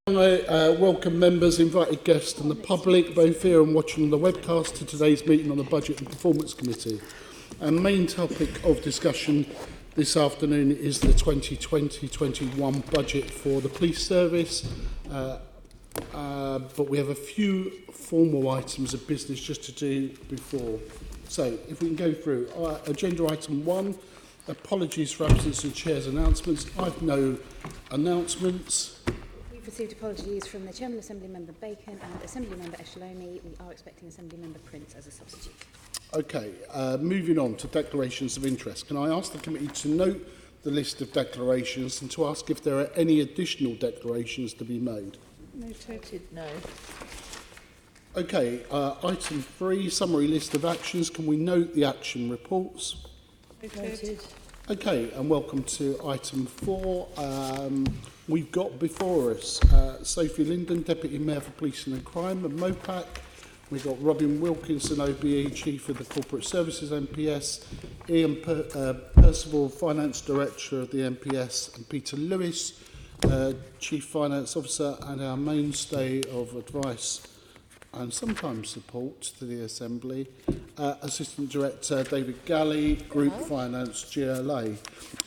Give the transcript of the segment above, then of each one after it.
I welcome members, invited guests and the public, both here and watching on the webcast, to today's meeting on the Budget and Performance Committee. Our main topic of discussion this afternoon is the 2020-21 budget for the police service, but we have a few formal items of business just to do before. So, if we can go through. Agenda item 1, apologies for absence of Chair's announcements. I've no announcements. We've received apologies from the Chairman, Assembly Member Bacon and Assembly Member Eshalomi. We are expecting Assembly Member Prince as a substitute. Okay, moving on to declarations of interest. Can I ask the committee to note the list of declarations and to ask if there are any additional declarations to be made? Noted, no. Okay, item 3, summary list of actions. Can we note the action reports? Noted. Okay, and welcome to item 4. We've got before us Sophie Linden, Deputy Mayor for Policing and Crime of MOPAC. We've got Robin Wilkinson, OBE, Chief of the Corporate Services MPS, Ian Percival, Finance Director of the MPS, and Peter Lewis, Chief Finance Officer, and our mainstay of advice and sometimes support to the Assembly, Assistant Director David Galley, Group Finance GLA.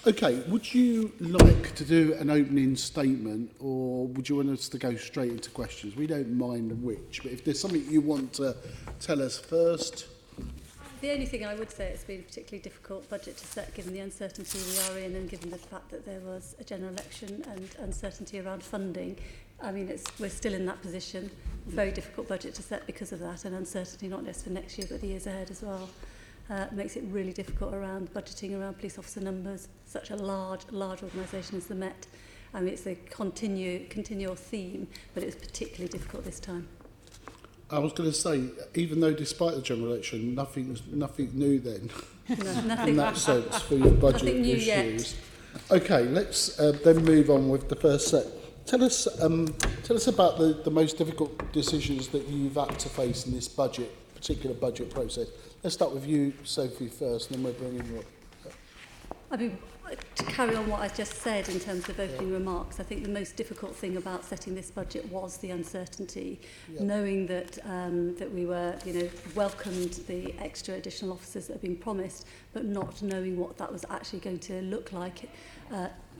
Okay, would you like to do an opening statement, or would you want us to go straight into questions? We don't mind which, but if there's something you want to tell us first. The only thing I would say, it's been a particularly difficult budget to set given the uncertainty we are in and given the fact that there was a general election and uncertainty around funding. I mean, we're still in that position. Very difficult budget to set because of that, and uncertainty not just for next year but the years ahead as well. Makes it really difficult around budgeting around police officer numbers. Such a large organisation as the Met. I mean, it's a continual theme, but it's particularly difficult this time. I was going to say, even though despite the general election, nothing new then, No, nothing. in that sense, for your budget Nothing new issues. yet. Okay, let's then move on with the first set. Tell us about the most difficult decisions that you've had to face in this particular budget process. Let's start with you, Sophie, first, and then we'll bring in Rob. I mean, to carry on what I just said in terms of opening remarks, I think the most difficult thing about setting this budget was the uncertainty, knowing that that we were, welcomed the extra additional officers that have been promised, but not knowing what that was actually going to look like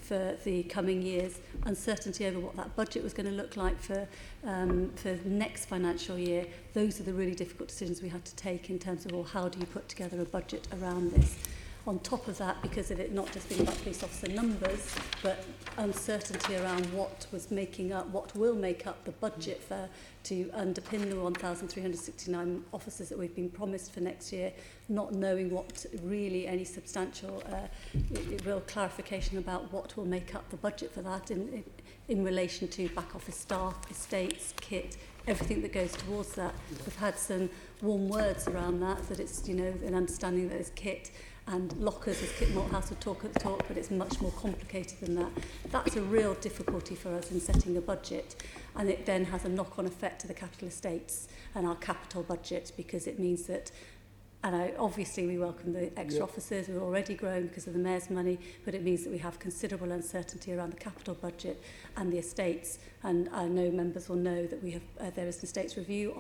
for the coming years, uncertainty over what that budget was going to look like for next financial year. Those are the really difficult decisions we had to take in terms of, well, how do you put together a budget around this? On top of that, because of it not just being about police officer numbers, but uncertainty around what will make up the budget to underpin the 1,369 officers that we've been promised for next year, not knowing what really any substantial, real clarification about what will make up the budget for that in relation to back office staff, estates, kit, everything that goes towards that. We've had some warm words around that it's, an understanding that there's kit and lockers, as Kit Malthouse would talk at the talk, but it's much more complicated than that. That's a real difficulty for us in setting a budget, and it then has a knock-on effect to the capital estates and our capital budget, because it means that, and obviously we welcome the extra officers, we're already grown because of the Mayor's money, but it means that we have considerable uncertainty around the capital budget and the estates, and I know members will know that we have there is an estates review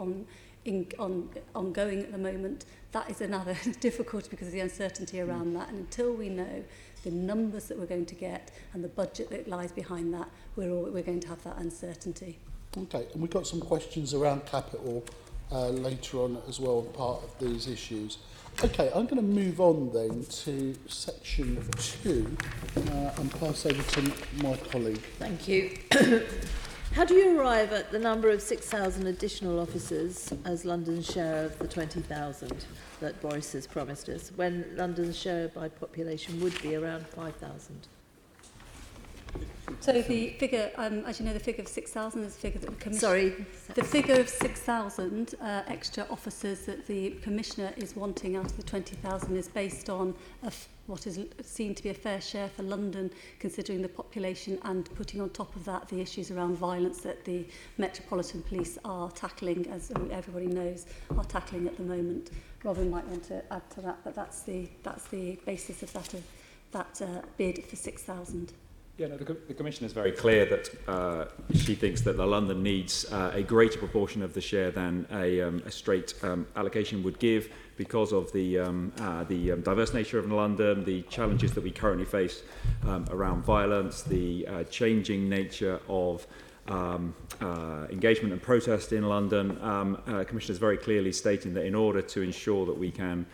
ongoing at the moment. That is another difficulty because of the uncertainty around that, and until we know the numbers that we're going to get and the budget that lies behind that, we're going to have that uncertainty. Okay, and we've got some questions around capital later on as well, part of these issues. Okay, I'm going to move on then to section 2 and pass over to my colleague. Thank you. How do you arrive at the number of 6,000 additional officers as London's share of the 20,000 that Boris has promised us, when London's share by population would be around 5,000? So the figure, as you know, the figure of 6,000 is the figure that the Commissioner... Sorry? The figure of 6,000 extra officers that the Commissioner is wanting out of the 20,000 is based on what is seen to be a fair share for London, considering the population, and putting on top of that the issues around violence that the Metropolitan Police are tackling, as everybody knows, are tackling at the moment. Robin might want to add to that, but that's the basis of that bid for 6,000. Yeah, no, the Commissioner is very clear that she thinks that London needs a greater proportion of the share than a straight allocation would give, because of the diverse nature of London, the challenges that we currently face around violence, the changing nature of engagement and protest in London. Commissioner is very clearly stating that in order to ensure that we can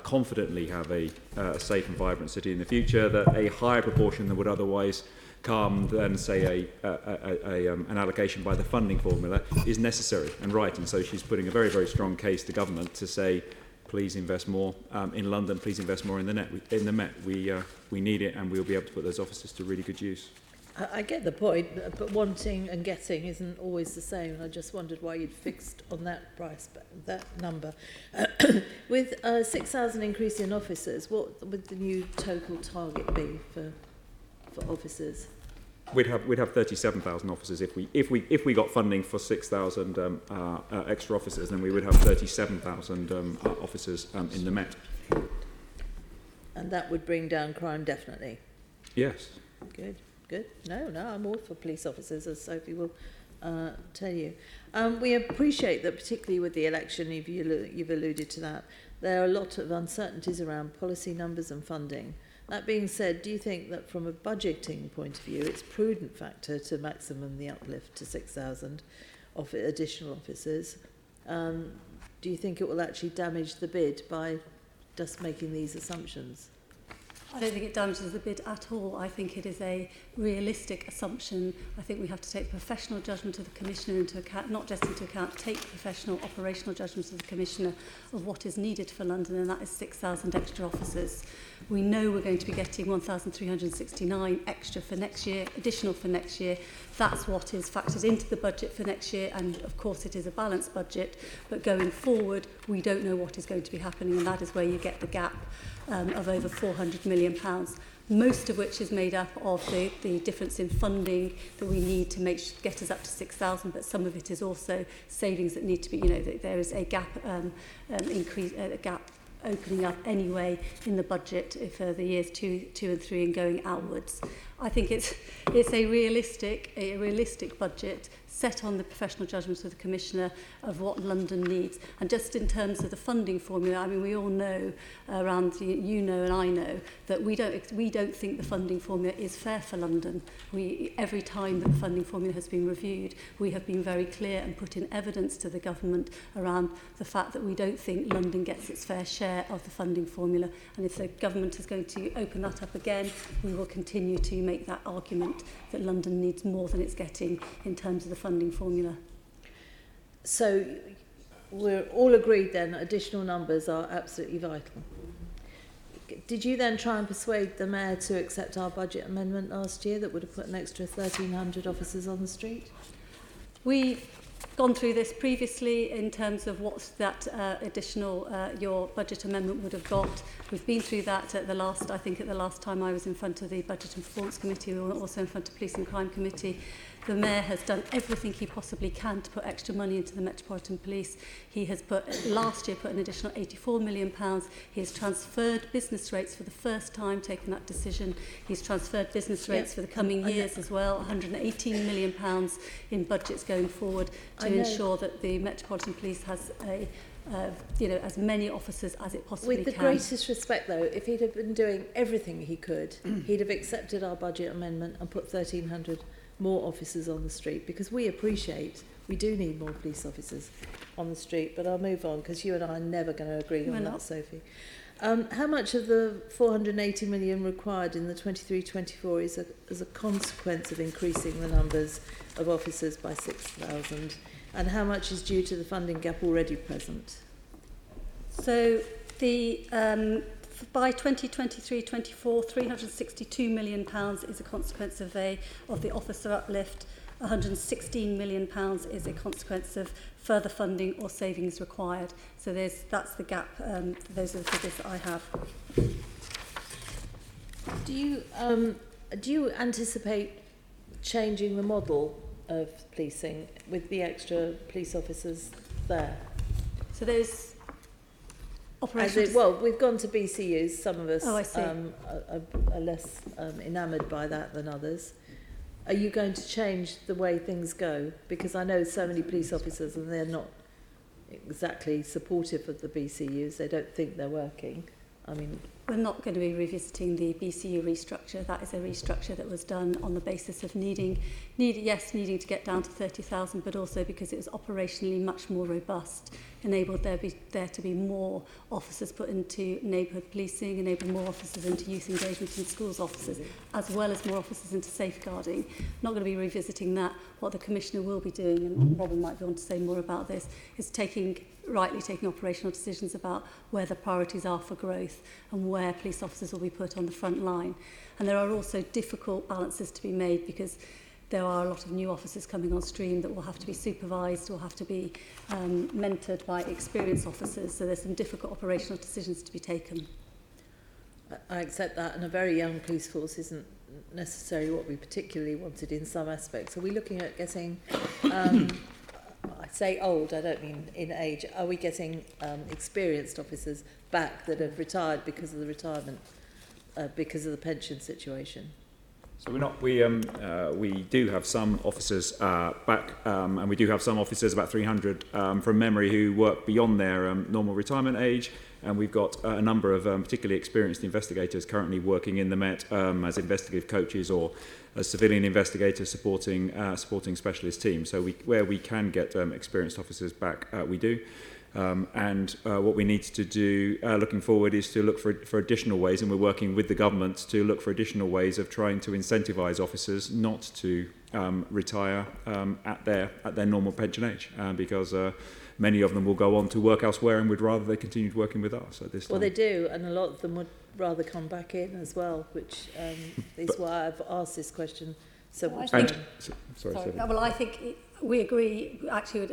confidently have a safe and vibrant city in the future, that a higher proportion than would otherwise come than, say, an allocation by the funding formula is necessary and right. And so she's putting a very, very strong case to government to say, please invest more in London, please invest more in the Met. We need it, and we'll be able to put those offices to really good use. I get the point, but wanting and getting isn't always the same. I just wondered why you'd fixed on that price, that number. With 6,000 increase in officers, what would the new total target be for officers? We'd have 37,000 officers if we got funding for 6,000 extra officers. Then we would have 37,000 officers in the Met. And that would bring down crime definitely. Yes. Good. No, I'm all for police officers, as Sophie will tell you. We appreciate that, particularly with the election, you've alluded to that, there are a lot of uncertainties around policy numbers and funding. That being said, do you think that from a budgeting point of view, it's prudent factor to maximum the uplift to 6,000 additional officers? Do you think it will actually damage the bid by just making these assumptions? I don't think it damages the bid at all. I think it is a realistic assumption. I think we have to take professional judgment of the Commissioner into account, not just into account, take professional operational judgment of the Commissioner of what is needed for London, and that is 6,000 extra officers. We know we're going to be getting 1,369 extra for next year, additional for next year. That's what is factored into the budget for next year, and of course it is a balanced budget, but going forward we don't know what is going to be happening, and that is where you get the gap of over £400 million, most of which is made up of the difference in funding that we need to get us up to 6,000, but some of it is also savings that need to be, there is a gap gap opening up anyway in the budget for the years 2 and 3 and going outwards. I think it's a realistic budget set on the professional judgment of the Commissioner of what London needs. And just in terms of the funding formula, I mean, we all know around, you know and I know, that we don't think the funding formula is fair for London. Every time that the funding formula has been reviewed, we have been very clear and put in evidence to the government around the fact that we don't think London gets its fair share of the funding formula. And if the government is going to open that up again, we will continue to make that argument that London needs more than it's getting in terms of the funding formula. So we're all agreed then additional numbers are absolutely vital. Did you then try and persuade the Mayor to accept our budget amendment last year that would have put an extra 1,300 officers on the street? We've gone through this previously in terms of what that additional your budget amendment would have got. We've been through that at the last time I was in front of the Budget and Performance Committee. We were also in front of Police and Crime Committee. The Mayor has done everything he possibly can to put extra money into the Metropolitan Police. He has last year put an additional £84 million. He has transferred business rates for the first time, taken that decision. He's transferred business rates for the coming years as well, £118 million in budgets going forward to ensure that the Metropolitan Police has as many officers as it possibly can. With the greatest respect, though, if he'd have been doing everything he could, he'd have accepted our budget amendment and put 1,300 more officers on the street, because we do need more police officers on the street. But I'll move on, because you and I are never going to agree on that, Sophie. How much of the 480 million required in the 23-24 is as a consequence of increasing the numbers of officers by 6,000? And how much is due to the funding gap already present? So by 2023-24, £362 million is a consequence of the officer uplift. £116 million is a consequence of further funding or savings required. So that's the gap. Those are the figures that I have. Do you anticipate changing the model of policing with the extra police officers there? So there's operational... well, we've gone to BCUs. Some of us Oh, I see. are less enamoured by that than others. Are you going to change the way things go? Because I know so many police officers and they're not exactly supportive of the BCUs. They don't think they're working. I mean, We're not going to be revisiting the BCU restructure. That is a restructure that was done on the basis of needing to get down to 30,000, but also because it was operationally much more robust, enabled there to be more officers put into neighbourhood policing, enabled more officers into youth engagement in schools officers, as well as more officers into safeguarding. Not going to be revisiting that. What the Commissioner will be doing, and Robin might want to say more about this, is rightly taking operational decisions about where the priorities are for growth and where police officers will be put on the front line. And there are also difficult balances to be made because there are a lot of new officers coming on stream that will have to be supervised or have to be mentored by experienced officers. So there's some difficult operational decisions to be taken. I accept that, and a very young police force isn't necessarily what we particularly wanted in some aspects. Are we looking at getting... I say old, I don't mean in age. Are we getting experienced officers back that have retired because of the retirement, because of the pension situation? So we do have some officers back, and we do have some officers, about 300 from memory, who work beyond their normal retirement age. And we've got a number of particularly experienced investigators currently working in the Met as investigative coaches or as civilian investigators supporting specialist teams. So where we can get experienced officers back, we do. And what we need to do looking forward is to look for additional ways, and we're working with the government to look for additional ways of trying to incentivise officers not to retire at their normal pension age, because many of them will go on to work elsewhere and would rather they continued working with us at this time. Well, they do, and a lot of them would rather come back in as well, which is why I've asked this question several times. Sorry. Well, I think we agree. Actually,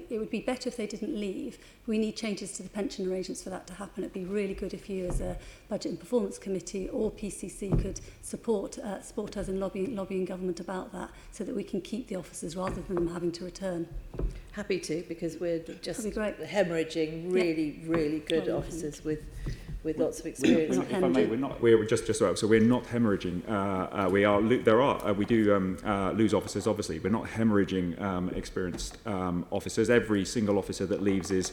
it would be better if they didn't leave. We need changes to the pension arrangements for that to happen. It'd be really good if you, as a Budget and Performance Committee or PCC, could support us in lobbying government about that, so that we can keep the officers rather than them having to return. Happy to, because we're just That'd be great. hemorrhaging really good officers with lots of experience. If I may, we're just about. So we're not hemorrhaging. We do lose officers. Obviously, we're not hemorrhaging experienced officers. Every single officer that leaves is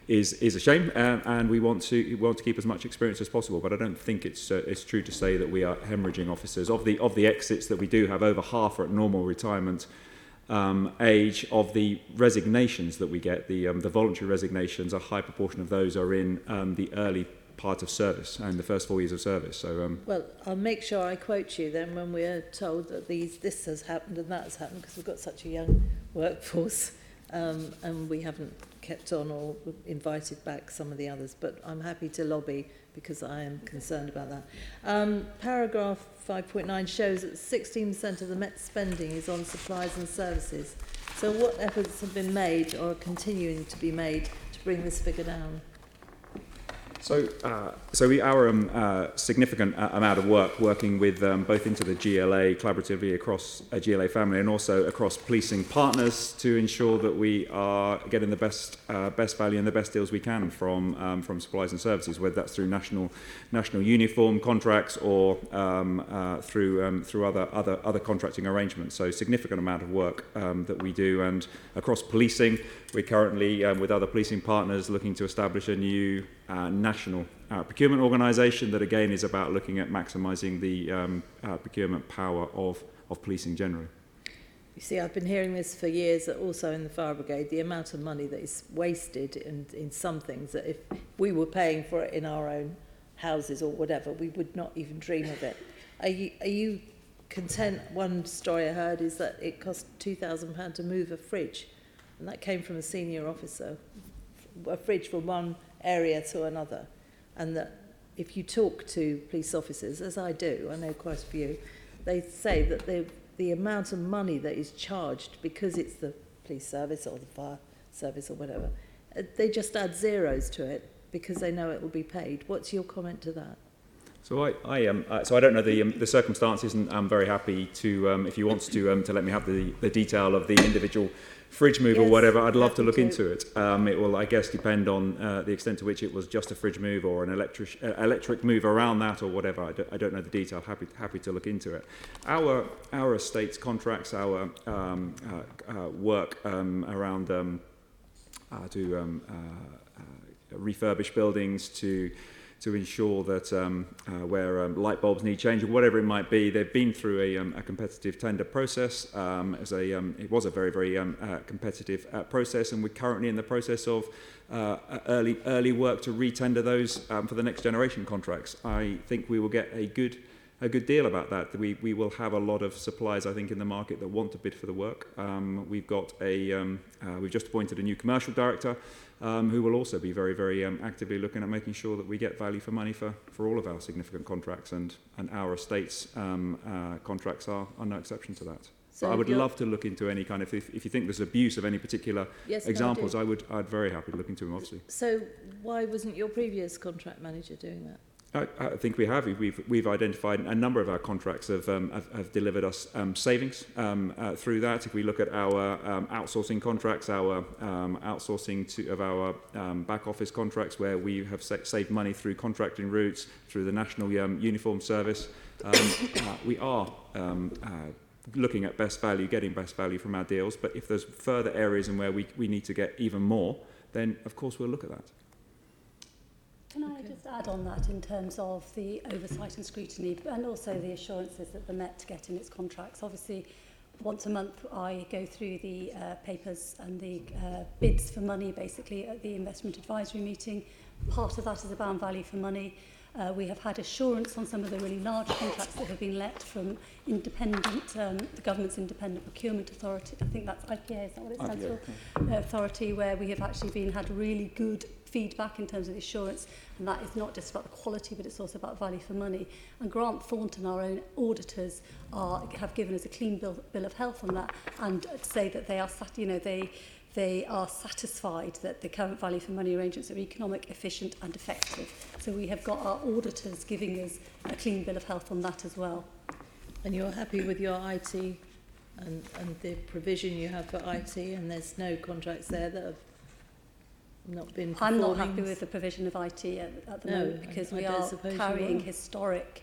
a shame, and we want to keep as much experience as possible. But I don't think it's true to say that we are hemorrhaging officers. Of the exits that we do have, over half are at normal retirement age. Of the resignations that we get, the voluntary resignations, a high proportion of those are in the early part of service and the first 4 years of service. So well, I'll make sure I quote you then when we're told that this has happened and that has happened, because we've got such a young workforce, and we haven't kept on or invited back some of the others. But I'm happy to lobby, because I am concerned about that. Paragraph 5.9 shows that 16% of the Met spending is on supplies and services. So what efforts have been made or are continuing to be made to bring this figure down? So our significant amount of work working with both into the GLA collaboratively across a GLA family and also across policing partners to ensure that we are getting the best value and the best deals we can from supplies and services, whether that's through national uniform contracts or through other contracting arrangements. So significant amount of work that we do, and across policing, we're currently with other policing partners looking to establish a new national procurement organisation that again is about looking at maximising the procurement power of policing generally. You see, I've been hearing this for years, that also in the fire brigade, the amount of money that is wasted in some things, that if we were paying for it in our own houses or whatever, we would not even dream of it. Are you content? One story I heard is that it cost £2,000 to move a fridge, and that came from a senior officer, a fridge from one area to another. And that if you talk to police officers, as I do, I know quite a few, they say that the amount of money that is charged, because it's the police service or the fire service or whatever, they just add zeros to it because they know it will be paid. What's your comment to that? So I don't know the circumstances, and I'm very happy to, if you want to let me have the detail of the individual fridge move or Yes, whatever, I'd love to happy look to. into it. It will, I guess, depend on the extent to which it was just a fridge move or an electric move around that or whatever. I don't know the detail. Happy to look into it. Our estates contracts, our work around to refurbish buildings to ensure that where light bulbs need changing, whatever it might be, they've been through a competitive tender process. It was a very, very competitive process, and we're currently in the process of early work to re-tender those for the next generation contracts. I think we will get a good deal about that. We will have a lot of suppliers, I think, in the market that want to bid for the work. We've just appointed a new commercial director who will also be very, very actively looking at making sure that we get value for money for all of our significant contracts, and our estates contracts are no exception to that. So I would love to look into any kind of, if you think there's abuse of any particular Yes, no, I examples, do. I'd very happy to look into them, obviously. So why wasn't your previous contract manager doing that? I think we have. We've identified a number of our contracts have delivered us savings through that. If we look at our outsourcing contracts, our outsourcing of our back office contracts, where we have saved money through contracting routes, through the National Uniform Service, we are looking at best value, getting best value from our deals. But if there's further areas in where we need to get even more, then of course we'll look at that. Can I just add on that in terms of the oversight and scrutiny, and also the assurances that the Met get in its contracts? Obviously, once a month I go through the papers and the bids for money, basically, at the investment advisory meeting. Part of that is about value for money. We have had assurance on some of the really large contracts that have been let from independent, the government's independent procurement authority. I think that's IPA, is that what it stands for? Authority, where we have actually had really good feedback in terms of the assurance, and that is not just about the quality, but it's also about value for money. And Grant Thornton, our own auditors, have given us a clean bill of health on that, and say that they are, they are satisfied that the current value for money arrangements are economic, efficient and effective. So we have got our auditors giving us a clean bill of health on that as well. And you're happy with your IT and the provision you have for IT, and there's no contracts there that have not been performing? I'm not happy with the provision of IT at the moment, because we are carrying historic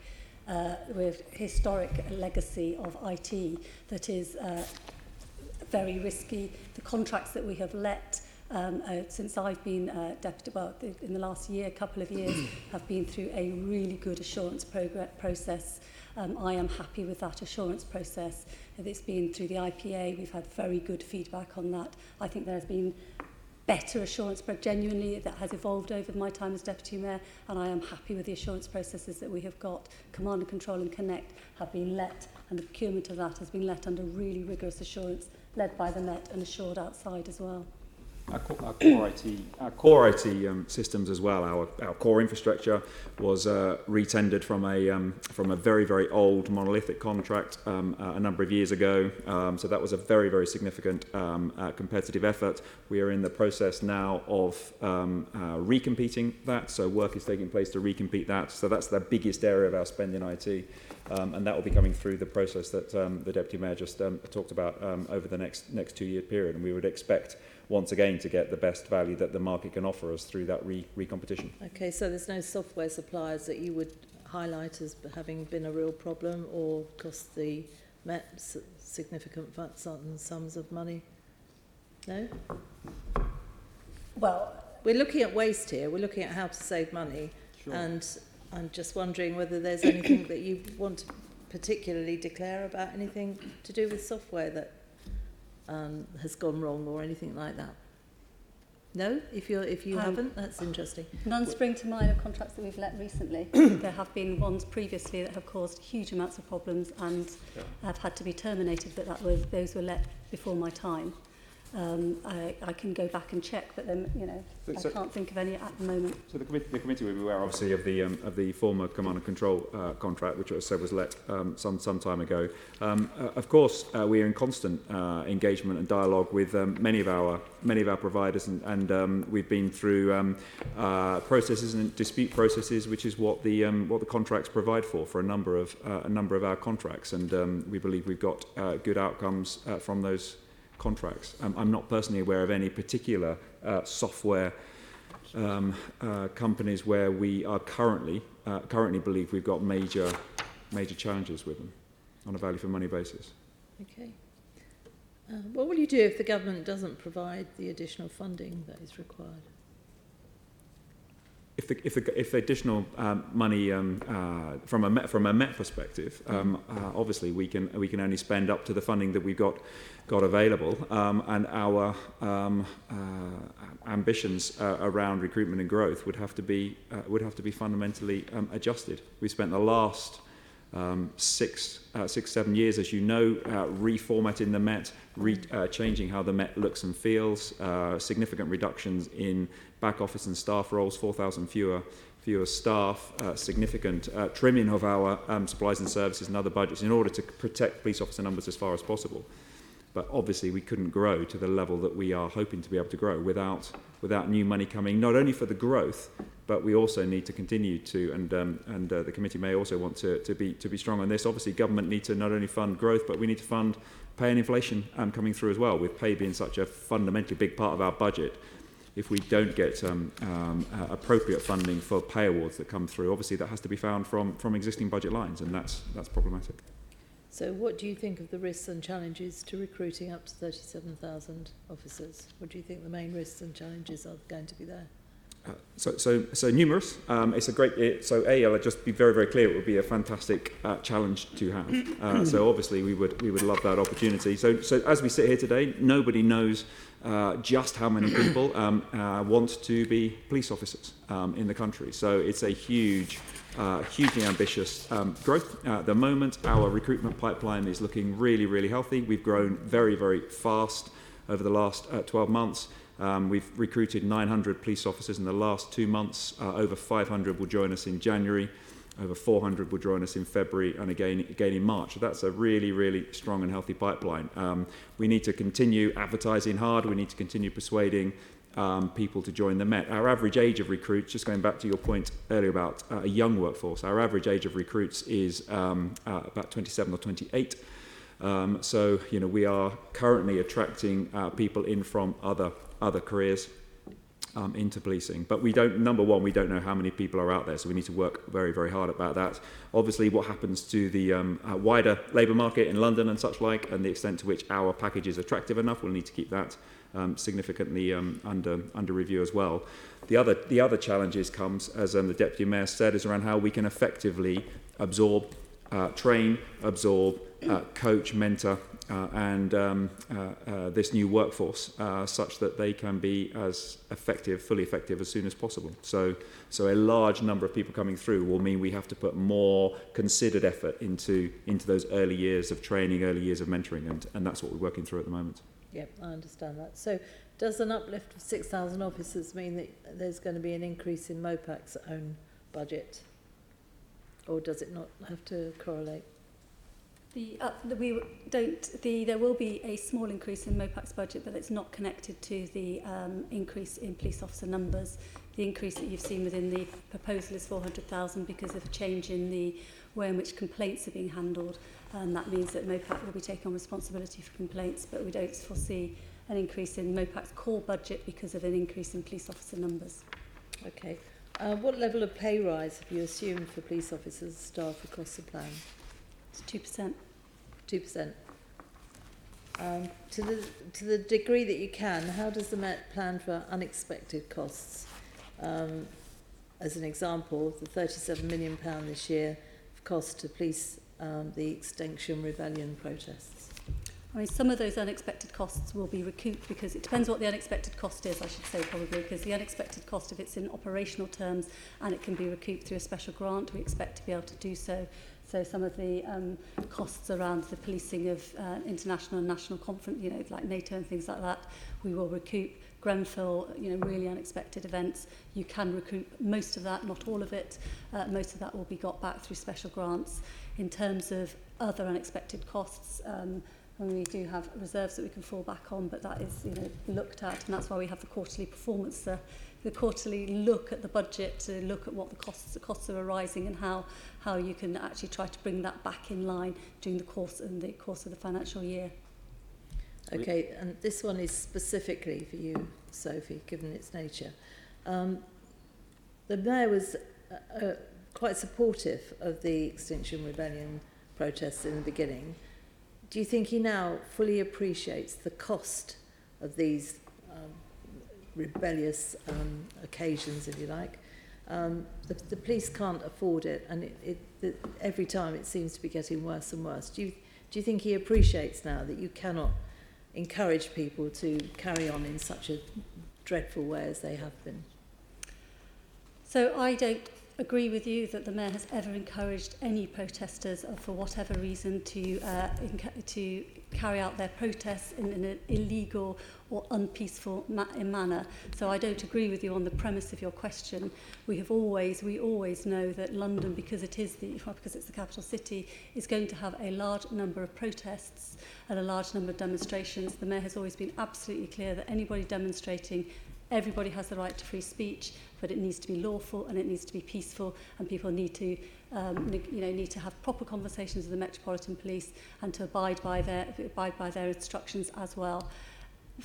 legacy of IT that is very risky. The contracts that we have let since I've been deputy, in the last couple of years, have been through a really good assurance process. I am happy with that assurance process. It's been through the IPA. We've had very good feedback on that. I think there's been better assurance, but genuinely that has evolved over my time as Deputy Mayor, and I am happy with the assurance processes that we have got. Command and Control and Connect have been let, and the procurement of that has been let under really rigorous assurance, led by the Met and assured outside as well. Our core IT systems as well. Our core infrastructure was re-tendered from a very, very old monolithic contract a number of years ago. So that was a very, very significant competitive effort. We are in the process now of recompeting that. So work is taking place to recompete that. So that's the biggest area of our spend in IT. And that will be coming through the process that the Deputy Mayor just talked about over the next 2-year period. And we would expect, once again, to get the best value that the market can offer us through that recompetition. Okay, so there's no software suppliers that you would highlight as having been a real problem or cost the Met significant sums of money? No? Well, we're looking at waste here. We're looking at how to save money. Sure. And I'm just wondering whether there's anything that you want to particularly declare about anything to do with software that has gone wrong or anything like that. No? If you haven't, that's interesting. None spring to mind of contracts that we've let recently. There have been ones previously that have caused huge amounts of problems and have had to be terminated, but those were let before my time. I can go back and check, but then, you know, So- I can't think of any at the moment. So the committee will be aware, obviously, of the former command and control contract, which, as I said, was let some time ago. Of course, we are in constant engagement and dialogue with many of our providers, and we've been through processes and dispute processes, which is what the contracts provide for a number of our contracts, and we believe we've got good outcomes from those contracts. I'm not personally aware of any particular software companies where we are currently believe we've got major challenges with them on a value for money basis. Okay. What will you do if the government doesn't provide the additional funding that is required? If the additional money from a Met perspective, obviously we can only spend up to the funding that we've got available, and our ambitions around recruitment and growth would have to be fundamentally adjusted. We spent the last 6-7 years, as you know, reformatting the Met, changing how the Met looks and feels, significant reductions in back office and staff roles, 4,000 fewer staff, significant trimming of our supplies and services and other budgets in order to protect police officer numbers as far as possible. But obviously we couldn't grow to the level that we are hoping to be able to grow without new money coming, not only for the growth, but we also need to continue to, and the committee may also want to be strong on this. Obviously, government need to not only fund growth, but we need to fund pay and inflation coming through as well, with pay being such a fundamentally big part of our budget. If we don't get appropriate funding for pay awards that come through, obviously that has to be found from existing budget lines, and that's problematic. So what do you think of the risks and challenges to recruiting up to 37,000 officers? What do you think the main risks and challenges are going to be there? So numerous. It's a great. I'll just be very, very clear. It would be a fantastic challenge to have. So obviously we would love that opportunity. So as we sit here today, nobody knows just how many people want to be police officers in the country. So it's a hugely ambitious growth. At the moment, our recruitment pipeline is looking really, really healthy. We've grown very, very fast over the last 12 months. We've recruited 900 police officers in the last 2 months. Over 500 will join us in January. Over 400 will join us in February and again in March. So that's a really, really strong and healthy pipeline. We need to continue advertising hard. We need to continue persuading people to join the Met. Our average age of recruits, just going back to your point earlier about a young workforce, our average age of recruits is about 27 or 28. So, you know, we are currently attracting people in from other careers into policing. But we don't know how many people are out there, so we need to work very, very hard about that. Obviously, what happens to the wider labour market in London and such like, and the extent to which our package is attractive enough, we'll need to keep that significantly under review as well. The other challenges comes, as the Deputy Mayor said, is around how we can effectively absorb, train, coach, mentor, and this new workforce such that they can be as fully effective as soon as possible. So a large number of people coming through will mean we have to put more considered effort into those early years of training, early years of mentoring, and that's what we're working through at the moment. Yep, I understand that. So does an uplift of 6,000 officers mean that there's going to be an increase in MOPAC's own budget? Or does it not have to correlate? There will be a small increase in MOPAC's budget, but it's not connected to the increase in police officer numbers. The increase that you've seen within the proposal is 400,000 because of a change in the way in which complaints are being handled. And that means that MOPAC will be taking on responsibility for complaints, but we don't foresee an increase in MOPAC's core budget because of an increase in police officer numbers. Okay. What level of pay rise have you assumed for police officers and staff across the plan? It's 2%. 2%. To the degree that you can, how does the Met plan for unexpected costs? As an example, the £37 million this year of cost to police the Extinction Rebellion protests. I mean, some of those unexpected costs will be recouped because it depends what the unexpected cost is, I should say, probably, because the unexpected cost, if it's in operational terms and it can be recouped through a special grant, we expect to be able to do so So some of the costs around the policing of international and national conference, you know, like NATO and things like that, we will recoup. Grenfell, you know, really unexpected events, you can recoup most of that, not all of it. Most of that will be got back through special grants. In terms of other unexpected costs, and we do have reserves that we can fall back on, but that is, you know, looked at, and that's why we have the quarterly performance, the quarterly look at the budget to look at what the costs are arising and how you can actually try to bring that back in line during the course of the financial year. Okay, and this one is specifically for you, Sophie, given its nature. The Mayor was quite supportive of the Extinction Rebellion protests in the beginning. Do you think he now fully appreciates the cost of these rebellious occasions, if you like? The police can't afford it, and every time it seems to be getting worse and worse. Do you think he appreciates now that you cannot encourage people to carry on in such a dreadful way as they have been? So I don't agree with you that the Mayor has ever encouraged any protesters, for whatever reason, to carry out their protests in an illegal or unpeaceful manner. So I don't agree with you on the premise of your question. We always know that London, because it's the capital city, is going to have a large number of protests and a large number of demonstrations. The Mayor has always been absolutely clear that anybody demonstrating, everybody has the right to free speech, but it needs to be lawful and it needs to be peaceful, and people need to need to have proper conversations with the Metropolitan Police and to abide by their instructions as well.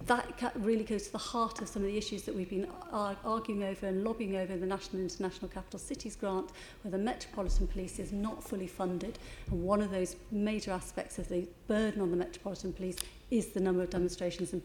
That really goes to the heart of some of the issues that we've been arguing over and lobbying over in the National and International Capital Cities grant, where the Metropolitan Police is not fully funded. And one of those major aspects of the burden on the Metropolitan Police is the number of demonstrations and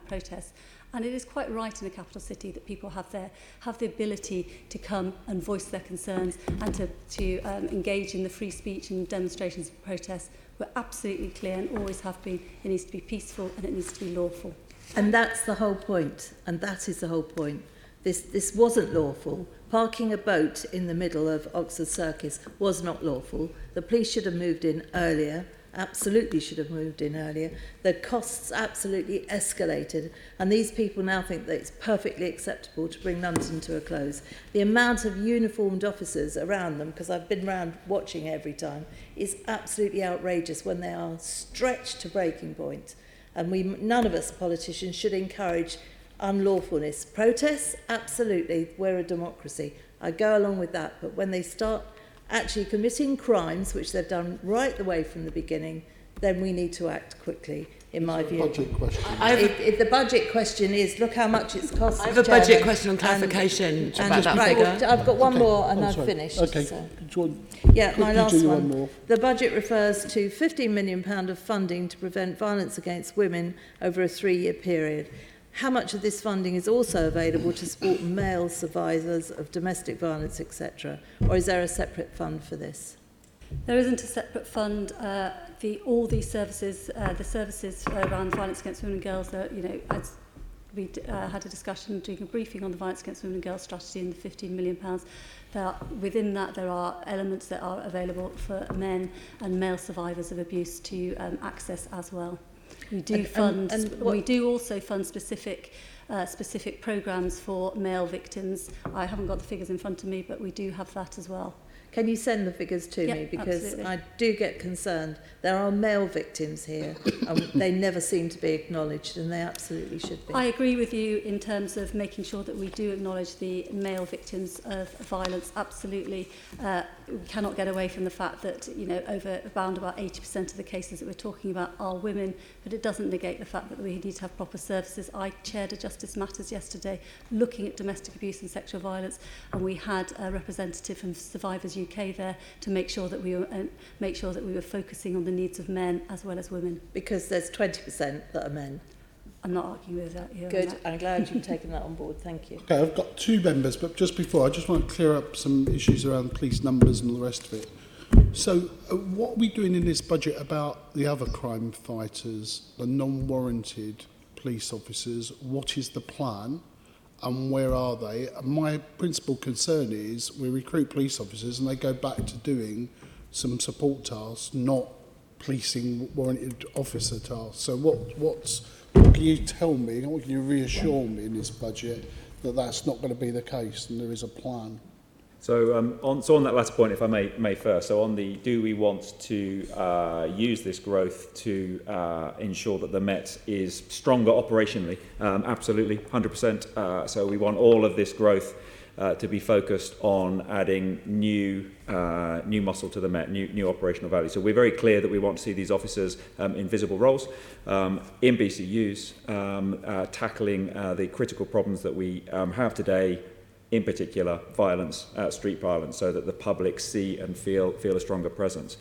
protests. And it is quite right in a capital city that people have the ability to come and voice their concerns and to engage in the free speech and demonstrations and protests. We're absolutely clear and always have been, it needs to be peaceful and it needs to be lawful. And that's the whole point, and that is the whole point. This wasn't lawful. Parking a boat in the middle of Oxford Circus was not lawful. The police should have moved in earlier, absolutely should have moved in earlier. The costs absolutely escalated, and these people now think that it's perfectly acceptable to bring London to a close. The amount of uniformed officers around them, because I've been around watching every time, is absolutely outrageous when they are stretched to breaking point. And none of us politicians should encourage unlawfulness. Protests, absolutely, we're a democracy. I go along with that, but when they start actually committing crimes, which they've done right the way from the beginning, then we need to act quickly, in my view. Budget question. If the budget question is, look how much it's cost. I have a budget question on clarification about that right, figure. I've got one more and I'm I've sorry. finished. Okay. So. Yeah, My last do one. more. The budget refers to £15 million of funding to prevent violence against women over a 3-year period. How much of this funding is also available to support male survivors of domestic violence, etc.? Or is there a separate fund for this? There isn't a separate fund. All these services, the services around violence against women and girls, as we had a discussion during a briefing on the violence against women and girls strategy and the £15 million. Within that, there are elements that are available for men and male survivors of abuse to access as well. We do we do also fund specific programmes for male victims. I haven't got the figures in front of me, but we do have that as well. Can you send the figures to me? Because absolutely. I do get concerned. There are male victims here, and they never seem to be acknowledged, and they absolutely should be. I agree with you in terms of making sure that we do acknowledge the male victims of violence. Absolutely. We cannot get away from the fact that, around about 80% of the cases that we're talking about are women, but it doesn't negate the fact that we need to have proper services. I chaired a Justice Matters yesterday looking at domestic abuse and sexual violence, and we had a representative from Survivors UK there to make sure that we were focusing on the needs of men as well as women. Because there's 20% that are men. I'm not arguing with that. Good. I'm glad you've taken that on board. Thank you. Okay, I've got 2 members, but just before, I just want to clear up some issues around police numbers and all the rest of it. So what are we doing in this budget about the other crime fighters, the non-warranted police officers? What is the plan and where are they? And my principal concern is we recruit police officers and they go back to doing some support tasks, not policing warranted officer tasks. So what can you tell me, what can you reassure me in this budget that that's not going to be the case and there is a plan? So on that latter point, if I may first, so on the do we want to use this growth to ensure that the Met is stronger operationally? Absolutely, 100%. So we want all of this growth to be focused on adding new muscle to the Met, new operational value. So we're very clear that we want to see these officers in visible roles, in BCUs, tackling the critical problems that we have today, in particular violence, street violence, so that the public see and feel a stronger presence.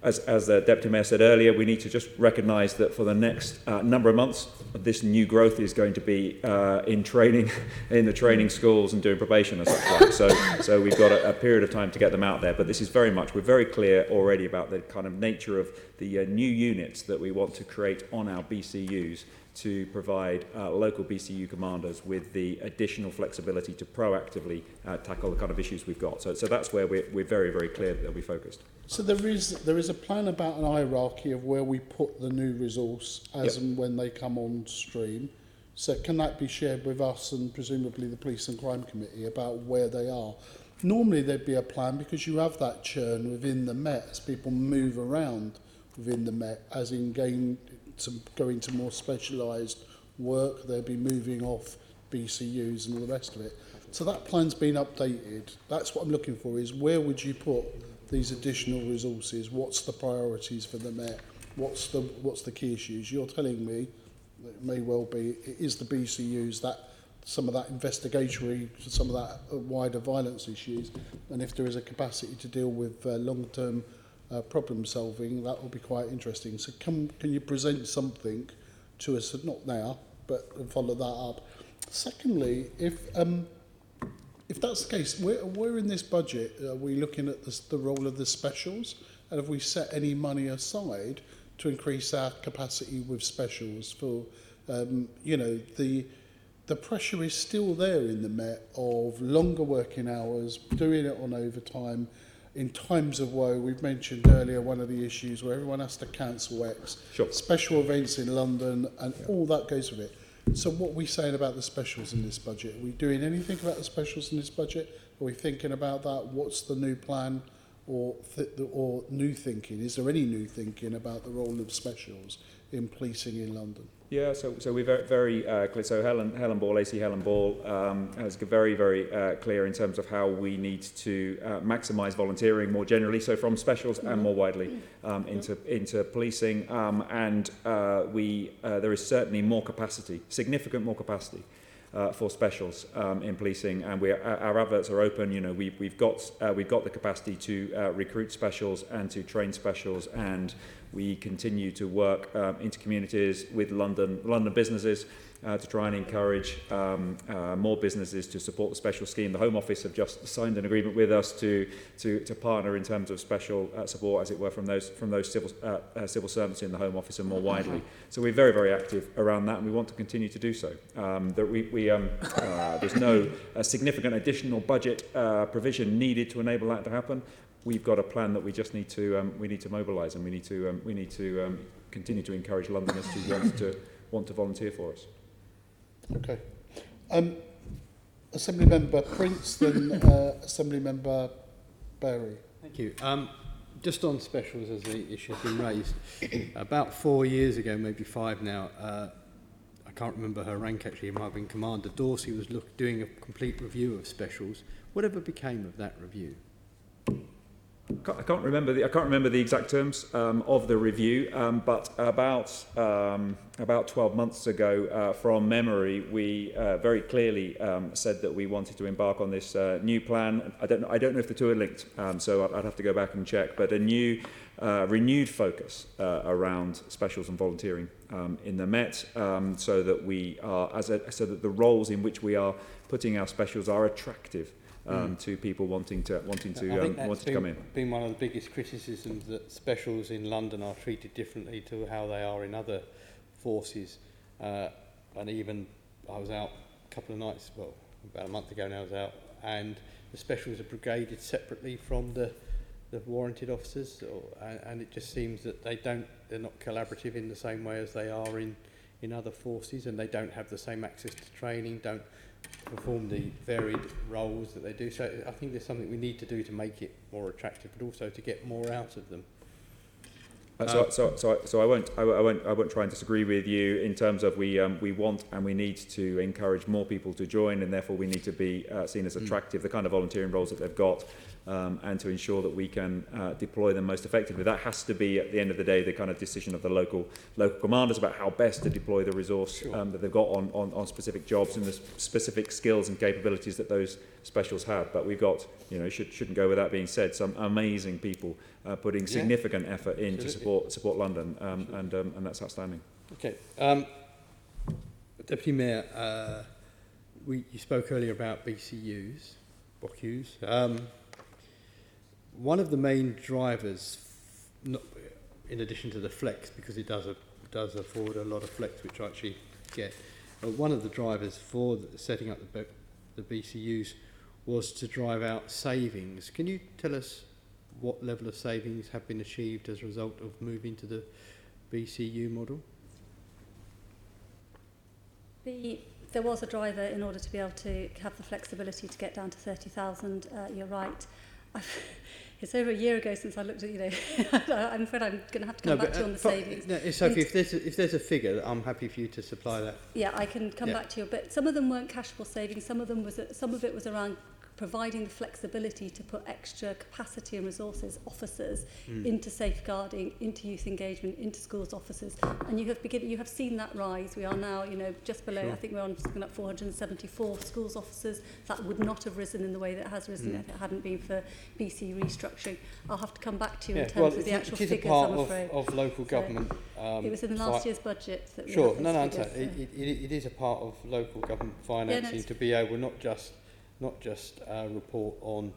As the Deputy Mayor said earlier, we need to just recognise that for the next number of months, this new growth is going to be in training, in the training schools and doing probation and such like. So we've got a period of time to get them out there. But this is very much, we're very clear already about the kind of nature of the new units that we want to create on our BCUs to provide local BCU commanders with the additional flexibility to proactively tackle the kind of issues we've got. So that's where we're very, very clear that they'll be focused. So there is a plan about an hierarchy of where we put the new resource as and when they come on stream. So can that be shared with us and presumably the Police and Crime Committee about where they are? Normally there'd be a plan because you have that churn within the Met as people move around within the Met, as in go into more specialised work, they'll be moving off BCUs and all the rest of it. So that plan's been updated. That's what I'm looking for, is where would you put these additional resources? What's the priorities for the Met? What's the key issues? You're telling me that it may well be it is the BCUs, that some of that investigatory, some of that wider violence issues, and if there is a capacity to deal with long-term problem solving, that will be quite interesting. So can you present something to us, not now, but follow that up? Secondly, if that's the case, where in this budget are we looking at the role of the specials, and have we set any money aside to increase our capacity with specials for, the pressure is still there in the Met of longer working hours, doing it on overtime. In times of woe, we've mentioned earlier one of the issues where everyone has to cancel X, Sure. special events in London, and all that goes with it. So what are we saying about the specials in this budget? Are we doing anything about the specials in this budget? Are we thinking about that? What's the new plan or new thinking? Is there any new thinking about the role of specials in policing in London? Yeah, so we're very clear. So Helen Ball, AC Helen Ball, is very, very clear in terms of how we need to maximise volunteering more generally, so from specials and more widely into policing. There is certainly more capacity, significant more capacity for specials in policing, and our adverts are open. You know, we've got the capacity to recruit specials and to train specials, and we continue to work into communities with London businesses to try and encourage more businesses to support the special scheme. The Home Office have just signed an agreement with us to partner in terms of special support, as it were, from those civil servants in the Home Office and more widely. So we're very, very active around that, and we want to continue to do so. There's no significant additional budget provision needed to enable that to happen. We've got a plan that we just need to mobilise, and we need to continue to encourage Londoners to want to volunteer for us. Okay. Assembly Member Prince, then Assembly Member Berry. Thank you. Just on specials, as the issue has been raised, about 4 years ago, maybe 5 now, I can't remember her rank actually, it might have been Commander Dorsey, was doing a complete review of specials. Whatever became of that review? I can't remember the exact terms of the review, but about 12 months ago, from memory, we very clearly said that we wanted to embark on this new plan. I don't know if the two are linked, so I'd have to go back and check. But a new, renewed focus around specials and volunteering in the Met, so that we are, so that the roles in which we are putting our specials are attractive. To people wanting to come in. Been one of the biggest criticisms that specials in London are treated differently to how they are in other forces. And even I was out a couple of nights, well, about a month ago now I was out, and the specials are brigaded separately from the the warranted officers, and it just seems that they're not collaborative in the same way as they are in other forces, and they don't have the same access to training, don't perform the varied roles that they do. So I think there's something we need to do to make it more attractive, but also to get more out of them. So I won't try and disagree with you in terms of we want and we need to encourage more people to join, and therefore we need to be seen as attractive, the kind of volunteering roles that they've got, and to ensure that we can deploy them most effectively. That has to be, at the end of the day, the kind of decision of the local commanders about how best to deploy the resource that they've got on specific jobs and the specific skills and capabilities that those specials have. But we've got, shouldn't go without being said, some amazing people putting significant effort in to support London, and that's outstanding. Okay. Deputy Mayor, you spoke earlier about BCUs, BOCUs. One of the main drivers, in addition to the flex, because it does afford a lot of flex, which I actually get, but one of the drivers for setting up the BCUs was to drive out savings. Can you tell us what level of savings have been achieved as a result of moving to the BCU model? There was a driver in order to be able to have the flexibility to get down to 30,000. You're right. It's over a year ago since I looked at, I'm afraid I'm going to have to come back to you on the savings. No, Sophie, if there's a figure, I'm happy for you to supply that. Yeah, I can come back to you. But some of them weren't cashable savings. Some of it was around providing the flexibility to put extra capacity and resources, officers, into safeguarding, into youth engagement, into schools officers. And you have seen that rise. We are now, just below, I think we're on something like 474 schools officers. That would not have risen in the way that it has risen if it hadn't been for BC restructuring. I'll have to come back to you in terms of the actual figures, I'm afraid. Of local government. It was in last year's budget that we Sure, had no, those figures, it is a part of local government financing to be able not just report on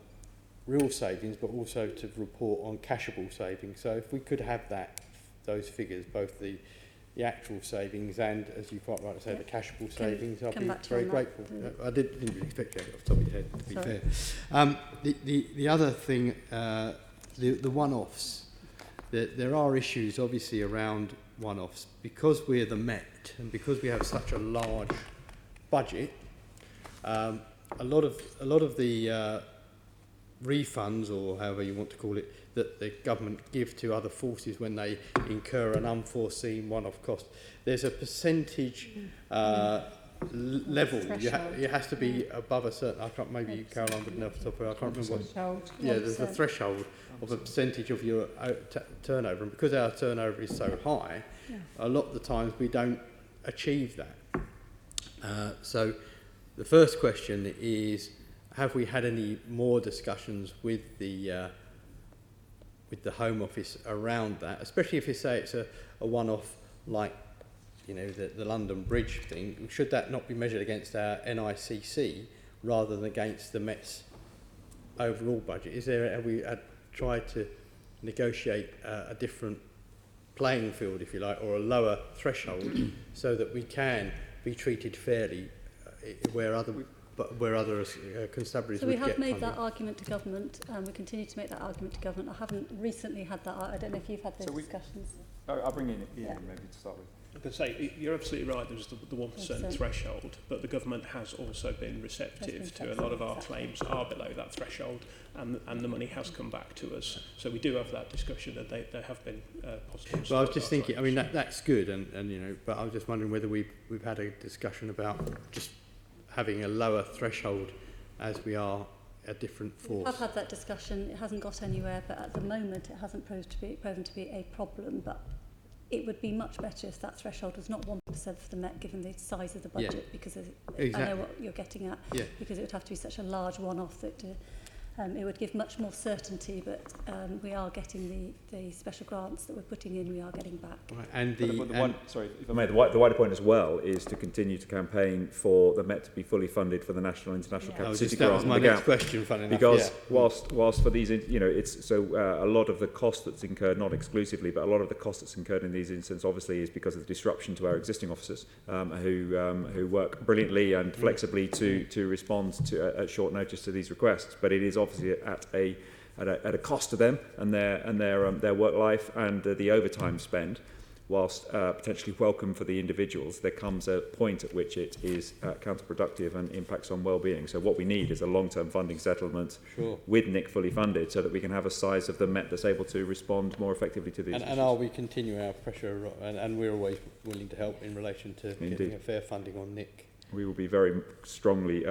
real savings, but also to report on cashable savings. So if we could have those figures, both the actual savings and, as you quite rightly say, the cashable savings, I'd be very grateful. I didn't really expect that off the top of your head, to be fair. The other thing, the one-offs, there are issues obviously around one-offs because we're the Met and because we have such a large budget. A lot of the refunds, or however you want to call it, that the government give to other forces when they incur an unforeseen one-off cost, there's a percentage level. It has to be above a certain. I can't. Maybe Caroline would know off the top of it. I can't remember what. Yeah, there's a threshold of a percentage of your turnover, and because our turnover is so high, a lot of the times we don't achieve that. So. The first question is, have we had any more discussions with the Home Office around that, especially if you say it's a one-off like, the London Bridge thing? Should that not be measured against our NICC rather than against the Met's overall budget? Have we tried to negotiate a different playing field, if you like, or a lower threshold so that we can be treated fairly where other constabularies so would we have get made funding? that argument to government, and we continue to make that argument to government. I haven't recently had that. I don't know if you've had those discussions. I'll bring in Ian maybe to start with. I can say you're absolutely right. There's the 1% threshold, but the government has also been receptive to a lot of our claims are below that threshold, and the money has come back to us. So we do have that discussion, and they have been positive. Well, I was just thinking. I mean, that's good, and but I was just wondering whether we've had a discussion about just having a lower threshold as we are a different force. I've had that discussion. It hasn't got anywhere, but at the moment it hasn't proven to be a problem. But it would be much better if that threshold was not 1% for the Met, given the size of the budget, because I know what you're getting at, because it would have to be such a large one-off that it would give much more certainty, but we are getting the special grants that we're putting in, we are getting back. Right, and sorry, if I may, the wider point as well is to continue to campaign for the Met to be fully funded for the National International Capital City Grant. That was my next question, funny enough. Because whilst for these, it's so a lot of the cost that's incurred, not exclusively, but a lot of the cost that's incurred in these instances, obviously, is because of the disruption to our existing officers who work brilliantly and flexibly to respond to at short notice to these requests. But it is obviously at a at a cost to them and their work life and the overtime spend, whilst potentially welcome for the individuals, there comes a point at which it is counterproductive and impacts on well-being. So what we need is a long-term funding settlement with NIC fully funded, so that we can have a size of the Met that's able to respond more effectively to these issues. And are we continuing our pressure, and we're always willing to help in relation to Indeed. getting a fair funding on NIC? We will be very strongly,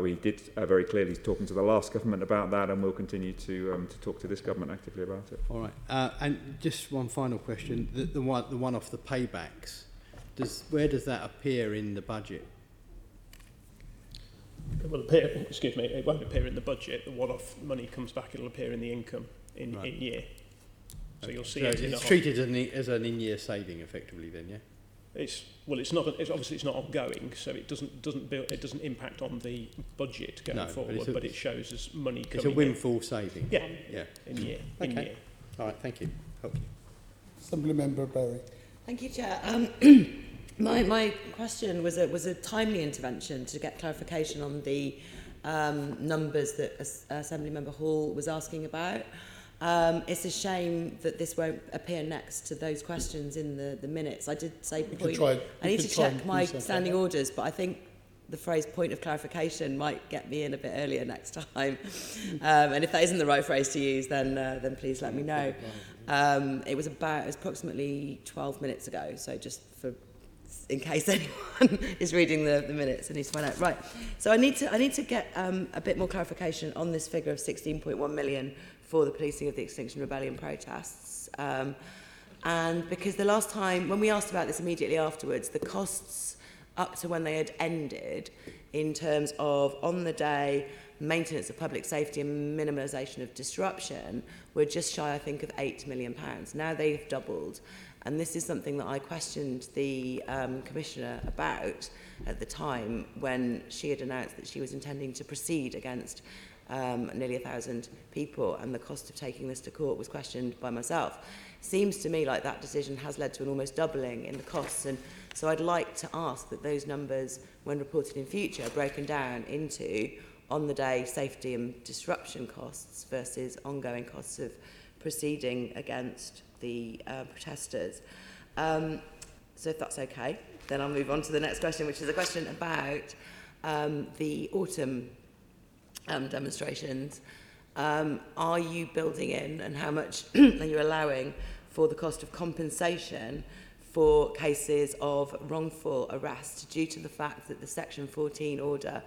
we did very clearly talking to the last government about that, and we'll continue to talk to this government actively about it. All right. And just one final question, the one off the paybacks, where does that appear in the budget? It will appear, excuse me, it won't appear in the budget. The one-off money comes back, it'll appear in the income in year. So you'll see it in it's treated as an in-year saving effectively then, yeah? It's obviously it's not ongoing, so it doesn't impact on the budget going forward, but it shows as money coming. It's a windfall saving. Yeah. In year. All right, thank you. Help you. Assembly Member Berry. Thank you, Chair. My question was a timely intervention to get clarification on the numbers that Assembly Member Hall was asking about. It's a shame that this won't appear next to those questions in the minutes. I did say I need to check my standing orders, but I think the phrase point of clarification might get me in a bit earlier next time. And if that isn't the right phrase to use, then please let me know. It was approximately 12 minutes ago, so just in case anyone is reading the minutes and needs to find out. Right, so I need to get a bit more clarification on this figure of 16.1 million for the policing of the Extinction Rebellion protests. And because the last time, when we asked about this immediately afterwards, the costs up to when they had ended in terms of on-the-day maintenance of public safety and minimisation of disruption were just shy, I think, of £8 million. Now they've doubled. And this is something that I questioned the Commissioner about at the time when she had announced that she was intending to proceed against nearly 1,000 people, and the cost of taking this to court was questioned by myself. Seems to me like that decision has led to an almost doubling in the costs, and so I'd like to ask that those numbers, when reported in future, are broken down into on-the-day safety and disruption costs versus ongoing costs of proceeding against the protesters. So if that's okay, then I'll move on to the next question, which is a question about the autumn demonstrations. Are you building in, and how much are you allowing for the cost of compensation for cases of wrongful arrest due to the fact that the Section 14 order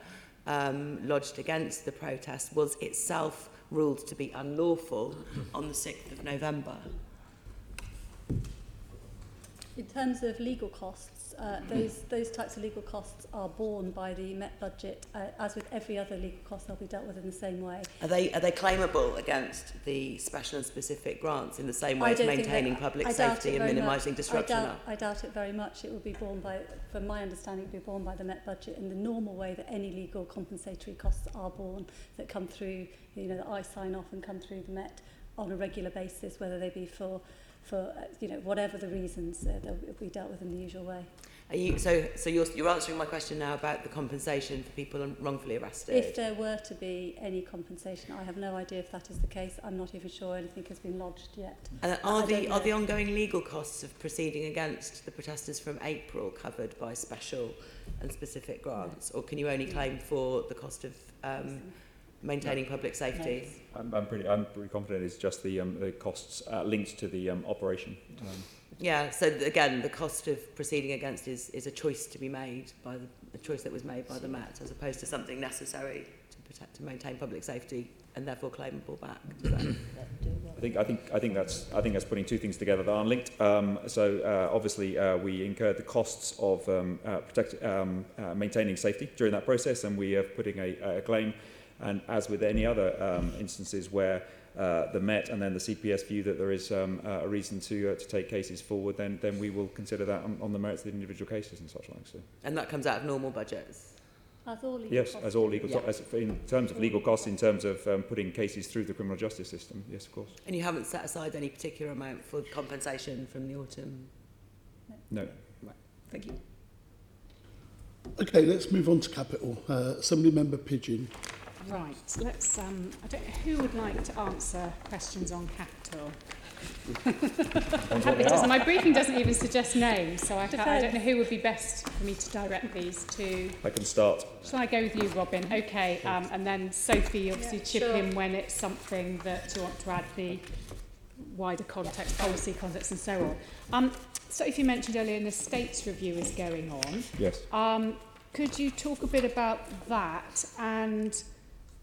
lodged against the protest was itself ruled to be unlawful on the 6th of November? In terms of legal costs, those types of legal costs are borne by the Met budget. As with every other legal cost, they'll be dealt with in the same way. Are they claimable against the special and specific grants in the same way as maintaining public safety and minimising disruption? I doubt it very much. It will be borne by, from my understanding, it will be borne by the Met budget in the normal way that any legal compensatory costs are borne, that come through, that I sign off and come through the Met on a regular basis, whether they be for whatever the reasons, they'll be dealt with in the usual way. So you're answering my question now about the compensation for people wrongfully arrested? If there were to be any compensation, I have no idea if that is the case. I'm not even sure anything has been lodged yet. Are the ongoing legal costs of proceeding against the protesters from April covered by special and specific grants, or can you only claim for the cost of maintaining public safety? I'm pretty confident it's just the costs linked to the operation. Yeah, so again, the cost of proceeding against is a choice to be made by a choice that was made by the Met, as opposed to something necessary to maintain public safety and therefore claimable back. I think that's putting two things together that aren't linked. Obviously we incurred the costs of maintaining safety during that process, and we are putting a claim. And as with any other instances where the Met and then the CPS view that there is a reason to take cases forward, then we will consider that on the merits of the individual cases and such like. So. And that comes out of normal budgets? As all legal yes, costs. as all legal as in terms of legal costs, in terms of putting cases through the criminal justice system, yes, of course. And you haven't set aside any particular amount for compensation from the autumn? No. Right, thank you. Okay, let's move on to capital. Assembly Member Pidgeon. Right, let's, I don't know, who would like to answer questions on capital? My briefing doesn't even suggest names, so I don't know who would be best for me to direct these to. I can start. Shall I go with you, Robin? Okay, and then Sophie, obviously chip in when it's something that you want to add the wider context, policy context and so on. Sophie mentioned earlier an estates review is going on. Yes. Could you talk a bit about that and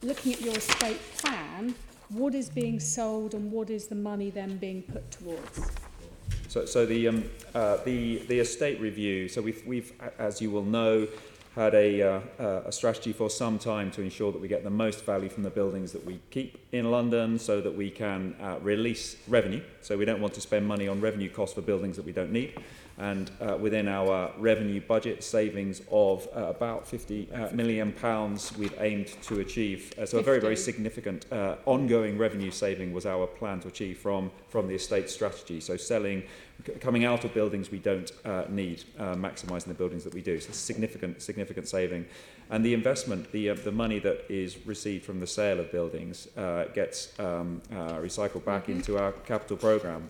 looking at your estate plan, what is being sold and what is the money then being put towards? So the estate review. So we've as you will know, had a strategy for some time to ensure that we get the most value from the buildings that we keep in London, so that we can release revenue. So we don't want to spend money on revenue costs for buildings that we don't need. And within our revenue budget savings of about £50 million, we've aimed to achieve. So a very, very significant ongoing revenue saving was our plan to achieve from the estate strategy. So coming out of buildings we don't need, maximising the buildings that we do. So significant saving. And the investment, the money that is received from the sale of buildings gets recycled back into our capital programme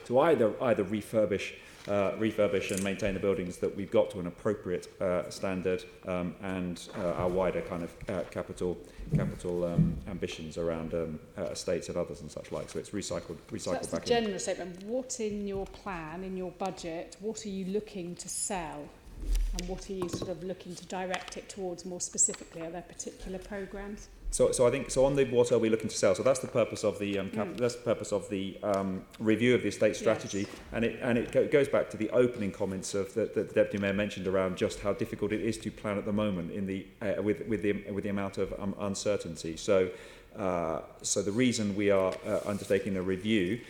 to either refurbish and maintain the buildings that we've got to an appropriate standard, and our wider kind of capital ambitions around estates and others and such like. So it's recycled So that's back the general statement. What in your plan, in your budget, what are you looking to sell? And what are you sort of looking to direct it towards more specifically? Are there particular programmes? So I think on the what are we looking to sell? So that's the purpose of the that's the purpose of the review of the estate strategy, yes. and it goes back to the opening comments of that the Deputy Mayor mentioned around just how difficult it is to plan at the moment in the with the amount of uncertainty. So the reason we are undertaking a review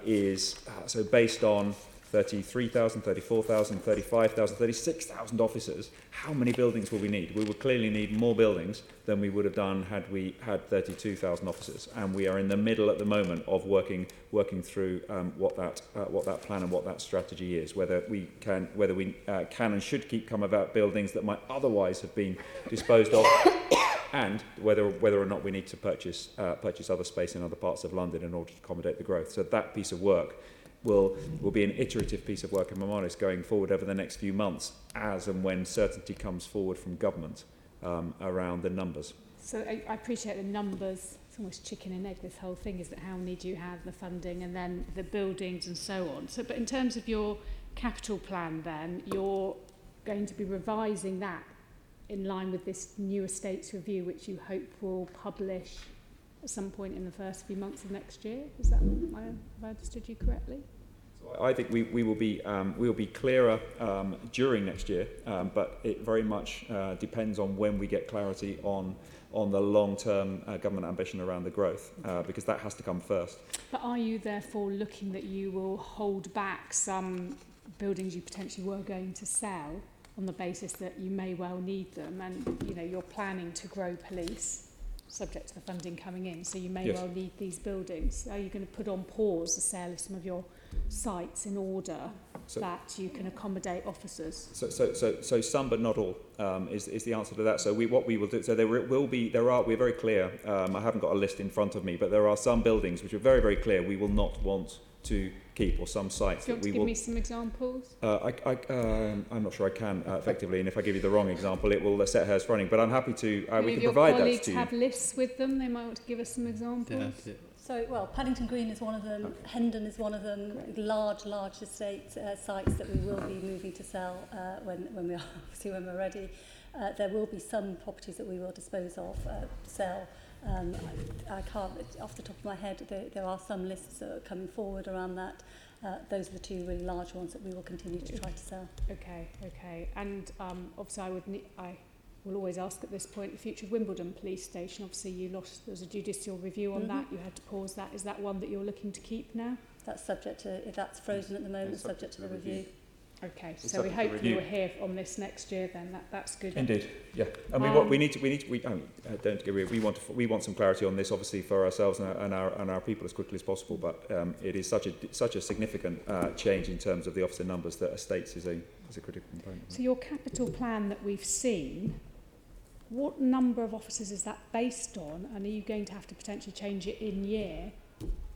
is so based on 33,000, 34,000, 35,000, 36,000 officers, how many buildings will we need? We will clearly need more buildings than we would have done had we had 32,000 officers. And we are in the middle at the moment of working through what that plan and what that strategy is, whether we can and should keep come about buildings that might otherwise have been disposed of, and whether or not we need to purchase other space in other parts of London in order to accommodate the growth. So that piece of work will be an iterative piece of work, if I'm honest, going forward over the next few months, as and when certainty comes forward from government around the numbers. So I appreciate the numbers. It's almost chicken and egg, this whole thing, is that how many do you have, the funding, and then the buildings and so on. So, but in terms of your capital plan then, you're going to be revising that in line with this new estates review, which you hope will publish at some point in the first few months of next year. Is that, have I understood you correctly? So I think we will be clearer during next year, but it very much depends on when we get clarity on the long-term government ambition around the growth, because that has to come first. But are you therefore looking that you will hold back some buildings you potentially were going to sell on the basis that you may well need them, and you're planning to grow police, subject to the funding coming in, so you may well need these buildings? Are you going to put on pause the sale of some of your sites in order that you can accommodate officers? So some, but not all, is the answer to that. So what we will do, so we're very clear, I haven't got a list in front of me, but there are some buildings which are very, very clear we will not want to keep, or some sites that we will... Do you want to give me some examples? I'm not sure I can effectively, and if I give you the wrong example, it will set hers running. But I'm happy to. We can provide that to you. If your colleagues have lists with them, they might want to give us some examples. Yeah. So, Paddington Green is one of them. Hendon is one of them. Great. Large estate sites that we will be moving to sell when we're ready. There will be some properties that we will dispose of, sell. I can't, off the top of my head, there are some lists that are coming forward around that. Those are the two really large ones that we will continue to try to sell. Okay. And obviously I will always ask at this point, the future of Wimbledon Police Station, obviously there was a judicial review on that, you had to pause that. Is that one that you're looking to keep now? That's subject to, if that's frozen at the moment, subject to the review. Okay, so we hope you'll hear on this next year then. That's good. Indeed, yeah. I mean, don't get me wrong, we want some clarity on this, obviously, for ourselves and our people as quickly as possible. But it is such a significant change in terms of the officer numbers that estates is a critical component. So your capital plan that we've seen what number of officers is that based on, and are you going to have to potentially change it in year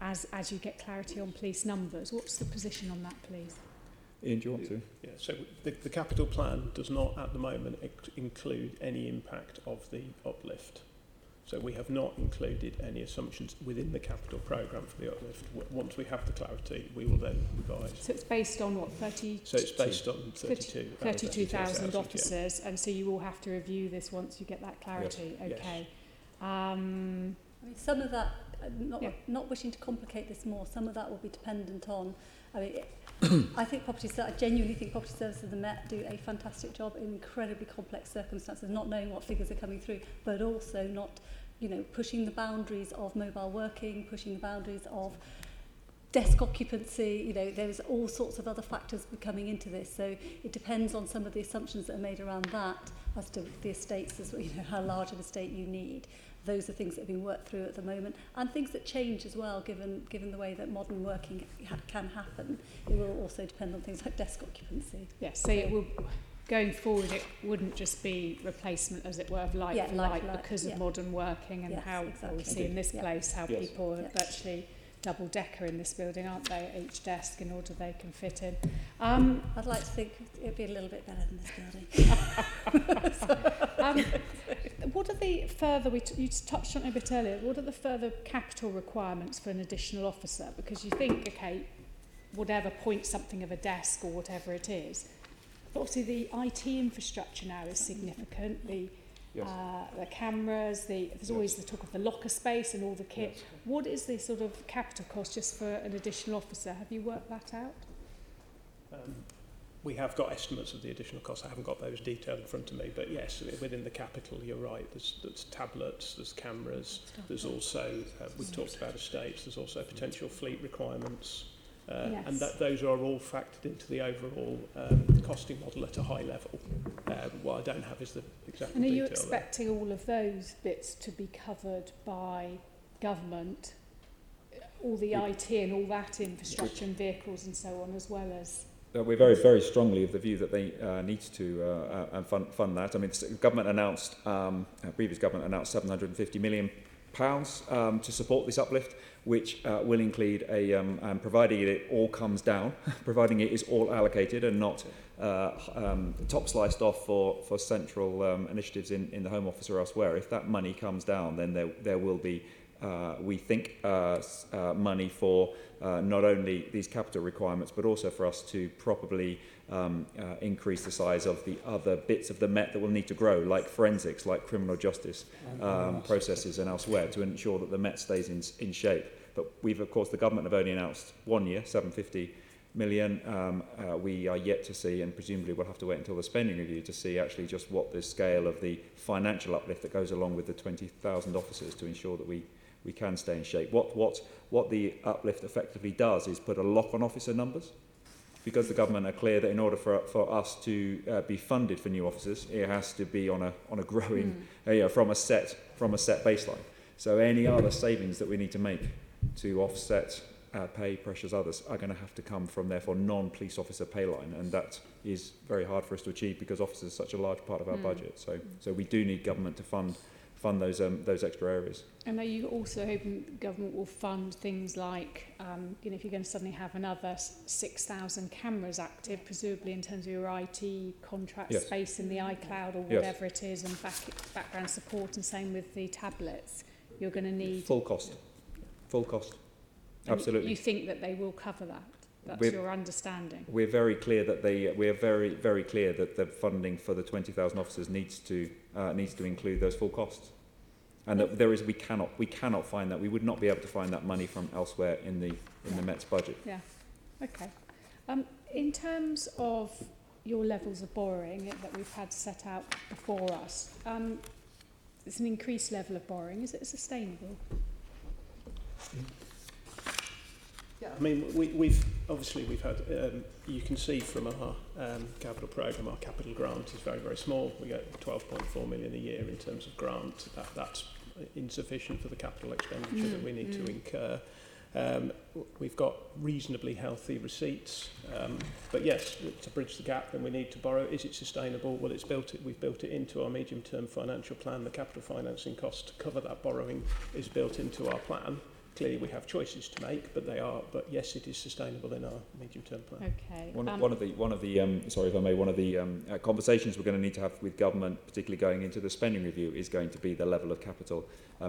as you get clarity on police numbers? What's the position on that, please? Ian, do you want to? Yeah, so the capital plan does not at the moment include any impact of the uplift. So we have not included any assumptions within the capital programme for the uplift. Once we have the clarity, we will then revise. So it's based on what, 30? So it's based on 32,000 officers, and so you will have to review this once you get that clarity. Yes. Okay. I mean, some of that, not wishing to complicate this more, some of that will be dependent on, I mean, I genuinely think Property Services and the Met do a fantastic job in incredibly complex circumstances, not knowing what figures are coming through, but also not, pushing the boundaries of mobile working, pushing the boundaries of desk occupancy. There's all sorts of other factors coming into this. So it depends on some of the assumptions that are made around that as to the estates, as how large an estate you need. Those are things that are being worked through at the moment, and things that change as well, given the way that modern working can happen. It will also depend on things like desk occupancy. Yes, so it will, going forward, it wouldn't just be replacement, as it were, of like for like because of modern working and how we see in this place how people are virtually double-decker in this building, aren't they, at each desk in order they can fit in. I'd like to think it'd be a little bit better than this building. What are the further, you touched on it a bit earlier, what are the further capital requirements for an additional officer? Because you think, okay, whatever, point something of a desk or whatever it is. But obviously the IT infrastructure now is significant, the cameras, there's always the talk of the locker space and all the kit. Yes. What is the sort of capital cost just for an additional officer? Have you worked that out? We have got estimates of the additional costs. I haven't got those detailed in front of me, but yes, within the capital, you're right. There's tablets, there's cameras, there's also, we've talked about estates, there's also potential fleet requirements. And those are all factored into the overall costing model at a high level. What I don't have is the exact detail. And are you expecting all of those bits to be covered by government, all the IT and all that infrastructure and vehicles and so on, as well as... We're very, very strongly of the view that they need to fund that. I mean, the government announced, previous government announced £750 million to support this uplift, which will include providing it all comes down, providing it is all allocated and not top sliced off for central initiatives in the Home Office or elsewhere. If that money comes down, then there will be, we think, money for not only these capital requirements, but also for us to properly increase the size of the other bits of the Met that will need to grow, like forensics, like criminal justice processes and elsewhere, to ensure that the Met stays in shape. But we've, of course, the government have only announced 1 year, 750 million. We are yet to see, and presumably we'll have to wait until the spending review to see actually just what the scale of the financial uplift that goes along with the 20,000 officers to ensure that we can stay in shape. What the uplift effectively does is put a lock on officer numbers, because the government are clear that in order for us to be funded for new officers, it has to be on a growing from a set baseline. So any other savings that we need to make to offset pay pressures others are going to have to come from, therefore, non-police officer pay line, and that is very hard for us to achieve because officers are such a large part of our budget. So we do need government to fund those extra areas. And are you also hoping government will fund things like, if you're going to suddenly have another 6,000 cameras active, presumably in terms of your IT contract space in the iCloud or whatever it is, and background support, and same with the tablets, you're going to need... Full cost. Absolutely. You think that they will cover that? That's your understanding? We're very clear that we're very, very clear that the funding for the 20,000 officers needs to include those full costs. And that we cannot find that. We would not be able to find that money from elsewhere in the Met's budget. Yeah. Okay. In terms of your levels of borrowing that we've had set out before us, it's an increased level of borrowing. Is it sustainable? Yeah, I mean, we've had, you can see from our capital programme, our capital grant is very, very small. We get 12.4 million a year in terms of grant. That's insufficient for the capital expenditure that we need to incur. We've got reasonably healthy receipts, but yes, to bridge the gap, then we need to borrow. Is it sustainable? Well, we've built it into our medium-term financial plan. The capital financing cost to cover that borrowing is built into our plan. Clearly, we have choices to make, but yes, it is sustainable in our medium-term plan. Okay. One of the sorry if I may, one of the conversations we're going to need to have with government, particularly going into the spending review, is going to be the level of capital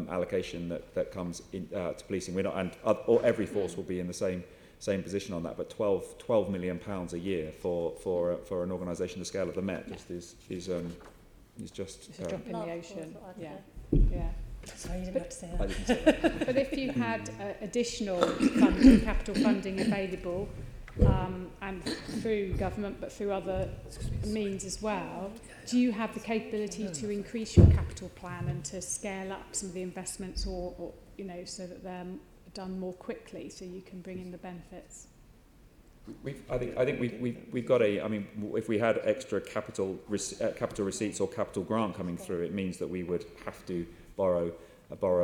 allocation that comes in to policing. We're not, or every force will be in the same position on that. But £12 million a year for an organisation the scale of the Met is just It's a drop in the ocean. Yeah. Yeah. Sorry, you didn't have to say that. I didn't say that. But if you had additional funding, capital funding available, and through government, but through other means as well, do you have the capability to increase your capital plan and to scale up some of the investments, or so that they're done more quickly, so you can bring in the benefits? I think we've got a. I mean, if we had extra capital receipts or capital grant coming through, it means that we would have to borrow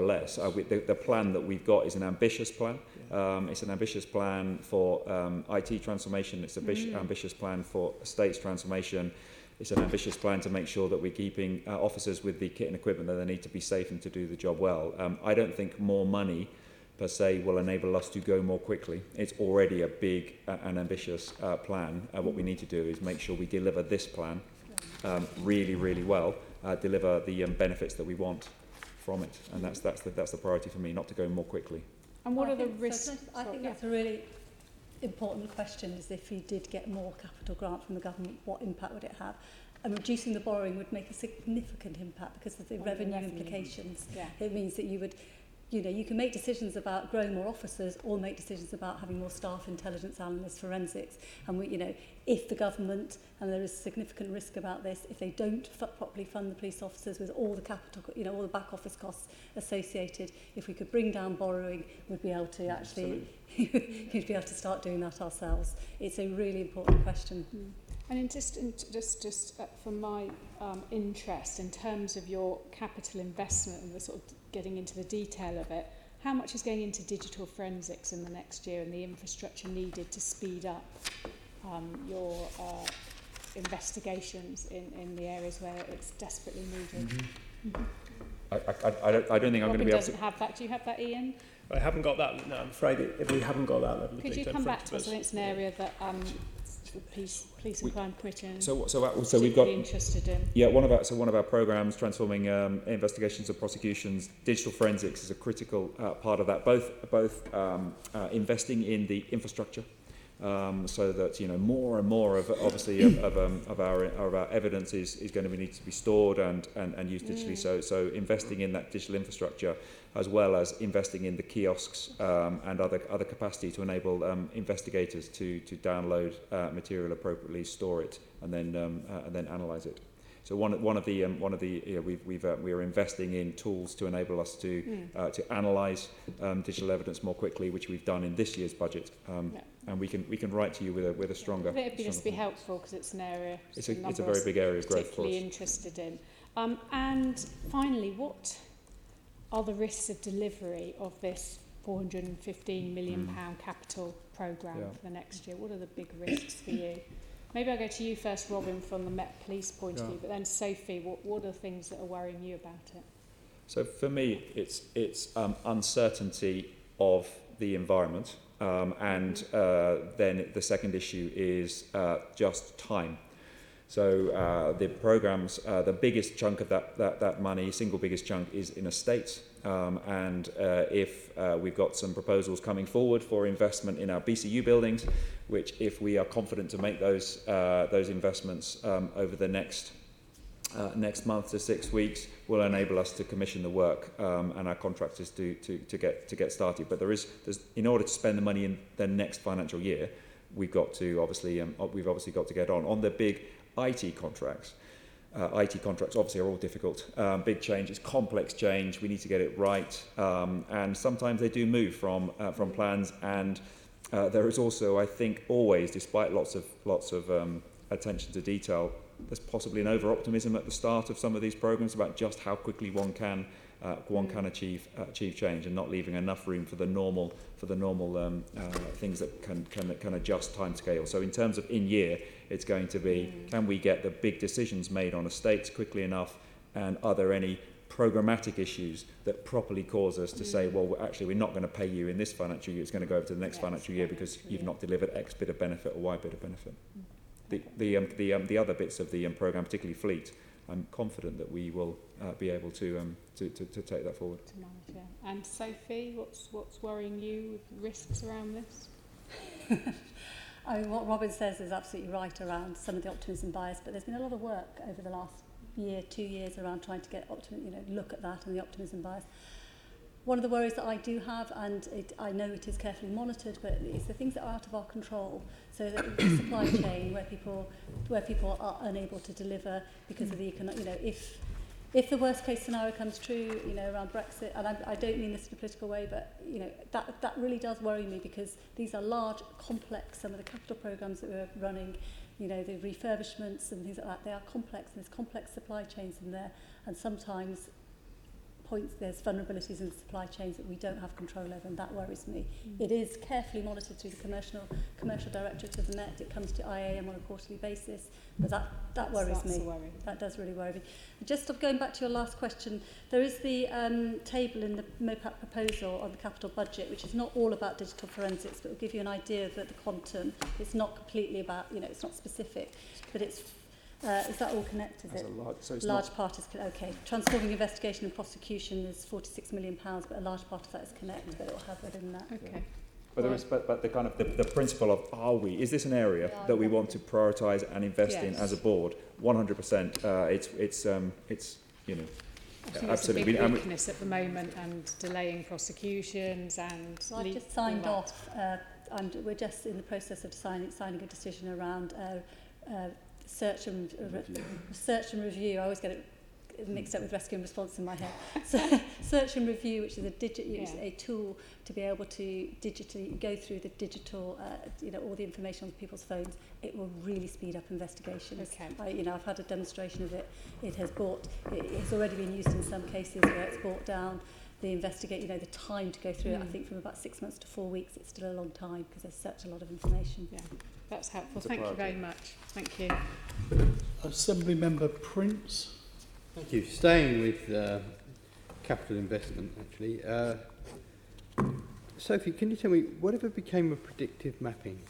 less. The plan that we've got is an ambitious plan. It's an ambitious plan for IT transformation. It's an ambitious plan for estates transformation. It's an ambitious plan to make sure that we're keeping officers with the kit and equipment that they need to be safe and to do the job well. I don't think more money per se will enable us to go more quickly. It's already a big and ambitious plan. What we need to do is make sure we deliver this plan really, really well, deliver the benefits that we want from it, and that's the priority for me, not to go more quickly. And what are the risks? I think that's a really important question, is if you did get more capital grant from the government, what impact would it have? And reducing the borrowing would make a significant impact because of the revenue implications. Yeah. It means that you would, you can make decisions about growing more officers or make decisions about having more staff, intelligence analysts, forensics. And if the government, and there is significant risk about this, if they don't properly fund the police officers with all the capital, all the back office costs associated, if we could bring down borrowing, we'd be able to actually, we'd be able to start doing that ourselves. It's a really important question. And just for my interest, in terms of your capital investment and the sort of getting into the detail of it, how much is going into digital forensics in the next year and the infrastructure needed to speed up your investigations in the areas where it's desperately needed? I don't think I'm going to be able to. Have that. Do you have that, Ian? I haven't got that. No, I'm afraid we haven't got that level of detail. Could you come back to us? I think it's an area that the police and crime commission so we've got interested in. Yeah, one of our programs, transforming investigations and prosecutions, digital forensics is a critical part of that. Both investing in the infrastructure, so that more and more of our evidence is going to need to be stored and used digitally. So investing in that digital infrastructure, as well as investing in the kiosks and other capacity to enable investigators to download material appropriately, store it, and then analyse it. So we are investing in tools to enable us to analyse digital evidence more quickly, which we've done in this year's budget, and we can write to you with a stronger. It'd just be helpful because it's an area. It's a very big area of growth for us. Particularly interested in. And finally, what are the risks of delivery of this £415 million capital programme for the next year? What are the big risks for you? Maybe I'll go to you first, Robin, from the Met Police point of view, but then Sophie, what are the things that are worrying you about it? So for me, it's uncertainty of the environment, and then the second issue is just time. So the programmes, the biggest chunk of that money, single biggest chunk, is in estates. And if we've got some proposals coming forward for investment in our BCU buildings, which, if we are confident to make those investments over the next month to 6 weeks, will enable us to commission the work and our contractors to get started. But there's in order to spend the money in the next financial year, we've obviously got to get on the big IT contracts. IT contracts obviously are all difficult. Big change, it's complex change. We need to get it right, and sometimes they do move from plans. And there is also, I think, always, despite lots of attention to detail, there's possibly an over-optimism at the start of some of these programs about just how quickly one can achieve change, and not leaving enough room for the normal things that can adjust timescale. So in terms of in year, it's going to be, can we get the big decisions made on estates quickly enough, and are there any programmatic issues that properly cause us to say, well, actually we're not going to pay you in this financial year, it's going to go over to the next financial year because you've not delivered X bit of benefit or Y bit of benefit. The other bits of the programme, particularly fleet, I'm confident that we will be able to take that forward. To manage, yeah. And Sophie, what's worrying you with risks around this? I mean, what Robin says is absolutely right around some of the optimism bias, but there's been a lot of work over the last year, 2 years around trying to get look at that and the optimism bias. One of the worries that I do have, and I know it is carefully monitored, but it's the things that are out of our control. So that the supply chain, where people are unable to deliver because of the economic, if the worst case scenario comes true, around Brexit, and I don't mean this in a political way, but that really does worry me, because these are large, complex. Some of the capital programs that we're running, the refurbishments and things like that, they are complex, and there's complex supply chains in there, and sometimes there's vulnerabilities in the supply chains that we don't have control over, and that worries me. It is carefully monitored through the commercial directorate of the Met. It comes to IAM on a quarterly basis, but that worries me. That does really worry me. Just going back to your last question, there is the table in the MOPAT proposal on the capital budget, which is not all about digital forensics, but will give you an idea of the quantum. It's not completely about, it's not specific, but it's is that all connected? Large part is okay. Transforming investigation and prosecution is £46 million, but a large part of that is connect, but it will have within that. Okay. But there is, but the kind of the principle of is this an area that we want to prioritise and invest in as a board? 100%. It's I think absolutely. It's a big weakness at the moment, and delaying prosecutions and. So I've just signed off, and we're just in the process of signing a decision around search and review. I always get it mixed up with rescue and response in my head. So search and review, which is a tool to be able to digitally go through the digital, all the information on people's phones. It will really speed up investigations. Okay. I've had a demonstration of it. It has already been used in some cases where it's brought down the the time to go through it. I think from about 6 months to 4 weeks, it's still a long time because there's such a lot of information. Yeah, that's helpful. Thank you very much. Thank you. Assembly Member Prince. Thank you. Staying with capital investment, actually. Sophie, can you tell me whatever became of predictive mapping?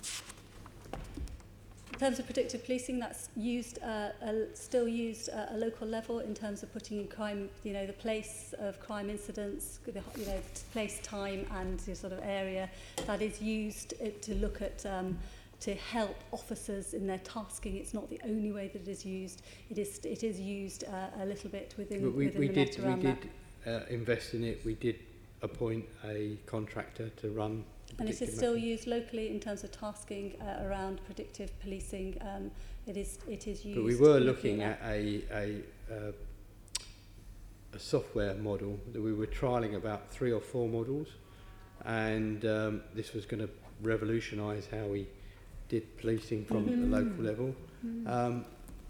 In terms of predictive policing, that's used, still used at a local level in terms of putting in crime, the place of crime incidents, the place, time, and the sort of area that is used to look at. To help officers in their tasking. It's not the only way that it is used. It is used a little bit within the net around that. We did invest in it. We did appoint a contractor to run. And it is still used locally in terms of tasking around predictive policing. It is used. But we were looking at a software model that we were trialling about 3 or 4 models, and this was going to revolutionise how we did policing from the local level.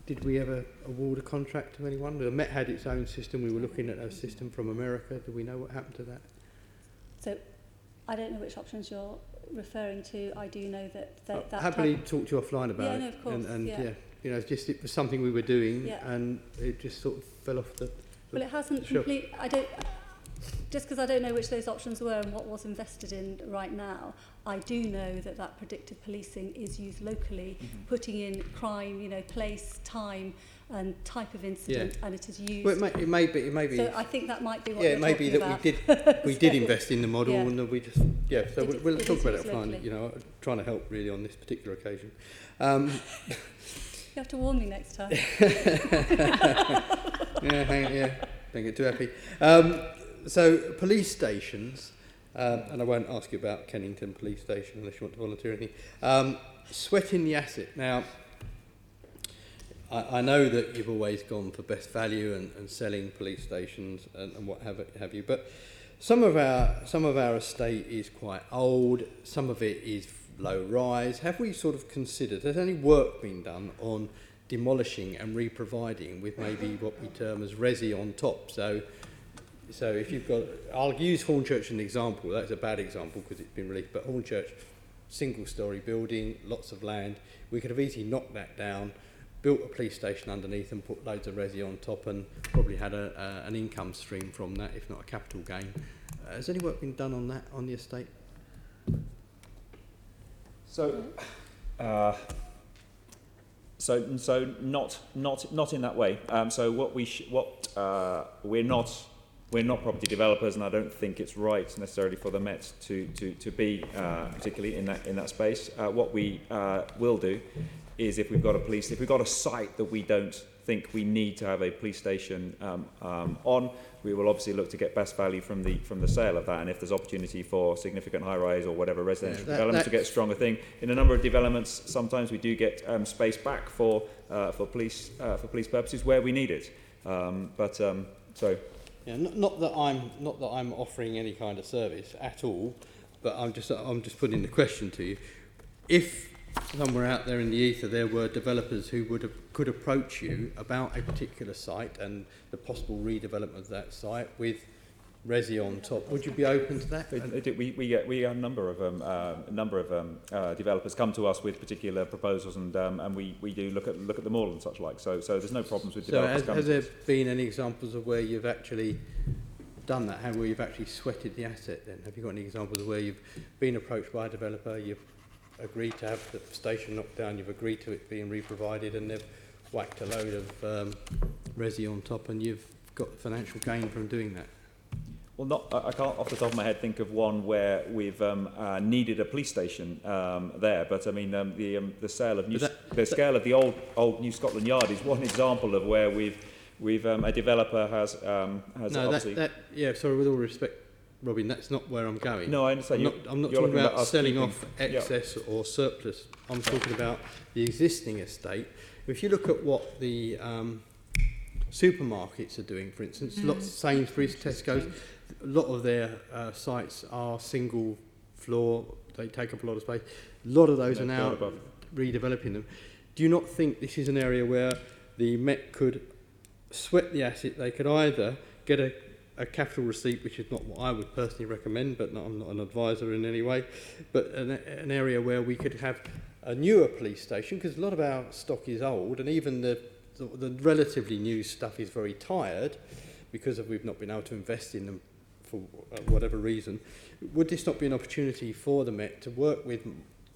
Did we ever award a contract to anyone? The Met had its own system. We were looking at a system from America. Do we know what happened to that? So I don't know which options you're referring to. I do know that happily talk to you offline about it. No, of course. And it was something we were doing, and it just sort of fell off the. Well, it hasn't just because I don't know which those options were and what was invested in right now, I do know that predictive policing is used locally, putting in crime, place, time, and type of incident, and it is used. Well, it may be. So I think that might be what. Yeah, it may be that about. we did invest in the model, and we just So we'll talk about it offline. Trying to help really on this particular occasion. You have to warn me next time. Don't get too happy. So police stations, and I won't ask you about Kennington Police Station unless you want to volunteer anything. Sweating the asset. Now, I know that you've always gone for best value and selling police stations and what have you, but some of our estate is quite old. Some of it is low rise. Have we sort of considered? Has any work been done on demolishing and re-providing with maybe what we term as resi on top. So if you've got, I'll use Hornchurch as an example. That's a bad example because it's been released, but Hornchurch, single-storey building, lots of land. We could have easily knocked that down, built a police station underneath and put loads of resi on top and probably had an income stream from that, if not a capital gain. Has any work been done on that, on the estate? So not in that way. So we're not property developers, and I don't think it's right necessarily for the Met to be particularly in that space. What we will do is if we've got a site that we don't think we need to have a police station on, we will obviously look to get best value from the sale of that. And if there's opportunity for significant high-rise or whatever residential development to get a stronger thing, in a number of developments, sometimes we do get space back for police purposes where we need it. Yeah, not that I'm offering any kind of service at all, but I'm just putting the question to you. If somewhere out there in the ether there were developers who could approach you about a particular site and the possible redevelopment of that site with resi on top, would you be open to that? We get a number of developers come to us with particular proposals, and we do look at them all and such like. So there's no problems with developers. So has there been any examples of where you've actually done that? Where you've actually sweated the asset? Then have you got any examples of where you've been approached by a developer, you've agreed to have the station knocked down, you've agreed to it being re-provided, and they've whacked a load of resi on top, and you've got financial gain from doing that? Well, I can't off the top of my head think of one where we've needed a police station there, but I mean the sale of the scale of the old New Scotland Yard is one example of where we've a developer has obviously. Sorry, with all respect, Robin, that's not where I'm going. No, I understand. I'm not talking about selling off excess or surplus. I'm talking about the existing estate. If you look at what the supermarkets are doing, for instance, lots of Sainsbury's, Tesco's, a lot of their sites are single floor, they take up a lot of space. A lot of those are now redeveloping them. Do you not think this is an area where the Met could sweat the asset? They could either get a capital receipt, which is not what I would personally recommend, but I'm not an advisor in any way, but an area where we could have a newer police station, because a lot of our stock is old, and even the relatively new stuff is very tired because we've not been able to invest in them for whatever reason. Would this not be an opportunity for the Met to work with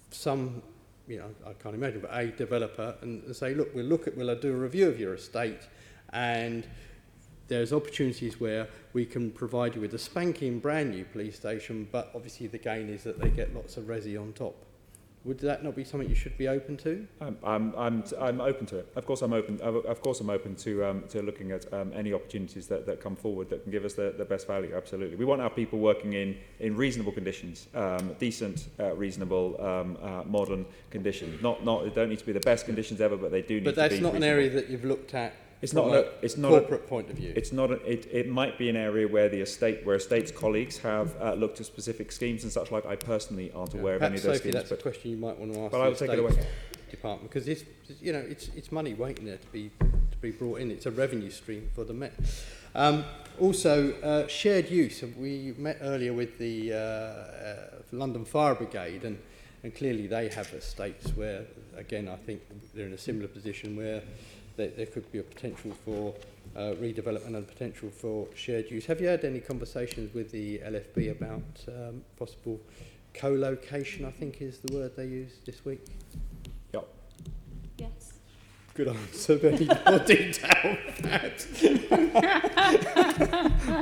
some, I can't imagine, but a developer and say, look, we'll do a review of your estate, and there's opportunities where we can provide you with a spanking brand new police station, but obviously the gain is that they get lots of resi on top. Would that not be something you should be open to? I'm open to it. Of course, I'm open. To looking at any opportunities that come forward that can give us the best value. Absolutely, we want our people working in reasonable conditions, decent, reasonable, modern conditions. They don't need to be the best conditions ever, but they do need to be. But that's not an area that you've looked at. It's not corporate point of view. It's not. It might be an area where estate's colleagues have looked at specific schemes and such like. I personally aren't aware of any of those Sophie, schemes. That's a question you might want to ask. But I will take it away. Department, because it's money waiting there to be brought in. It's a revenue stream for the Met. Also, shared use. We met earlier with the London Fire Brigade, and clearly they have estates where, again, I think they're in a similar position where there could be a potential for redevelopment and potential for shared use. Have you had any conversations with the LFB about possible co-location, I think is the word they used this week? Yep. Yes. Good answer, very more detail.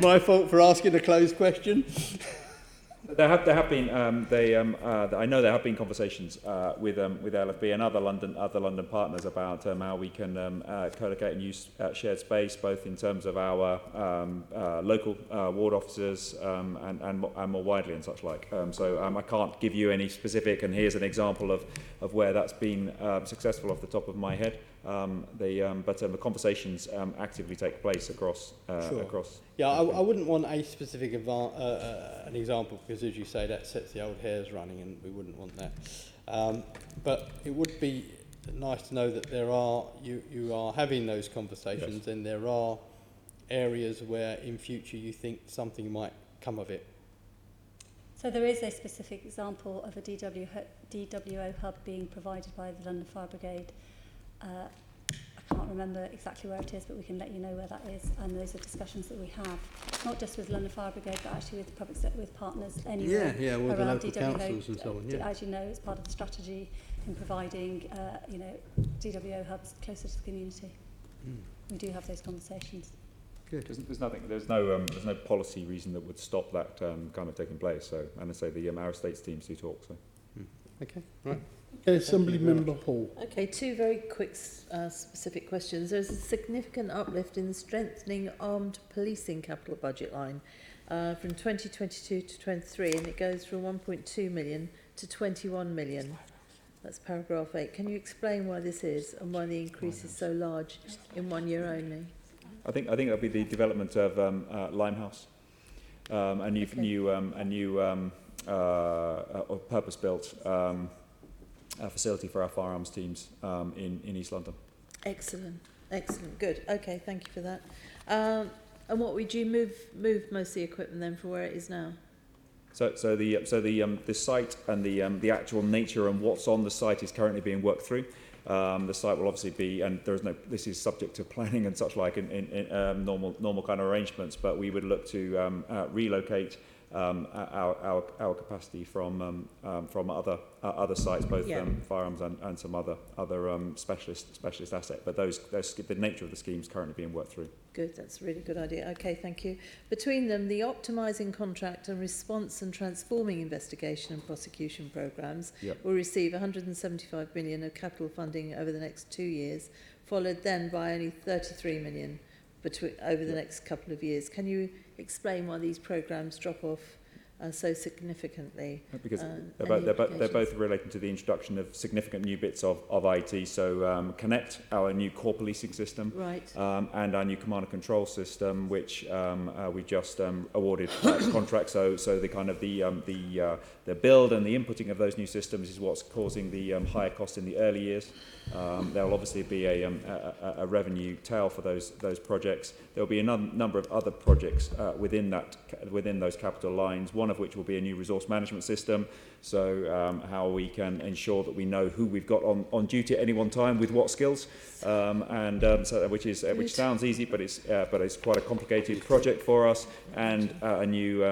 My fault for asking a closed question. There have been. I know there have been conversations with LFB and other London partners about how we can co-locate and use shared space, both in terms of our local ward officers and more widely and such like. So I can't give you any specific. And here's an example of where that's been successful off the top of my head. But the conversations actively take place across. Yeah, I wouldn't want a specific an example, because as you say, that sets the old hairs running, and we wouldn't want that. But it would be nice to know that you are having those conversations, Yes. and there are areas where in future you think something might come of it. So there is a specific example of a DWO hub being provided by the London Fire Brigade. I can't remember exactly where it is, but we can let you know where that is. And those are discussions that we have, not just with London Fire Brigade, but actually with with partners anywhere. Yeah, all the around local councils and so on. Yeah. As you know, it's part of the strategy in providing, DWO hubs closer to the community. We do have those conversations. Good. There's no policy reason that would stop that kind of taking place. So, and I say the our estates teams do talk. So, Okay, right. Okay, Assembly Member Hall. Okay, two very quick specific questions. There's a significant uplift in the strengthening armed policing capital budget line from 2022 to 23, and it goes from 1.2 million to 21 million. That's paragraph 8. Can you explain why this is and why the increase is so large in 1 year only? I think that'll be the development of Limehouse, a new purpose-built facility for our firearms teams in East London. Excellent, excellent, good. Okay, thank you for that. And what would you move most of the equipment then from where it is now? So the site and the actual nature and what's on the site is currently being worked through. The site will obviously be, and this is subject to planning and such like in normal kind of arrangements, but we would look to relocate our capacity from other sites, both firearms and some other specialist asset. But the nature of the scheme is currently being worked through. Good, that's a really good idea. Okay, thank you. Between them, the optimising contract and response and transforming investigation and prosecution programmes will receive 175 million of capital funding over the next 2 years, followed then by only 33 million over the next couple of years. Can you explain why these programmes drop off so significantly? Because they're both relating to the introduction of significant new bits of IT. So Connect, our new core policing system, right, and our new command and control system, which we just awarded contract. So the kind of the build and the inputting of those new systems is what's causing the higher cost in the early years. There will obviously be a revenue tail for those projects. There will be a number of other projects within those capital lines, one of which will be a new resource management system. So how we can ensure that we know who we've got on duty at any one time with what skills, which sounds easy, but it's quite a complicated project for us, and a new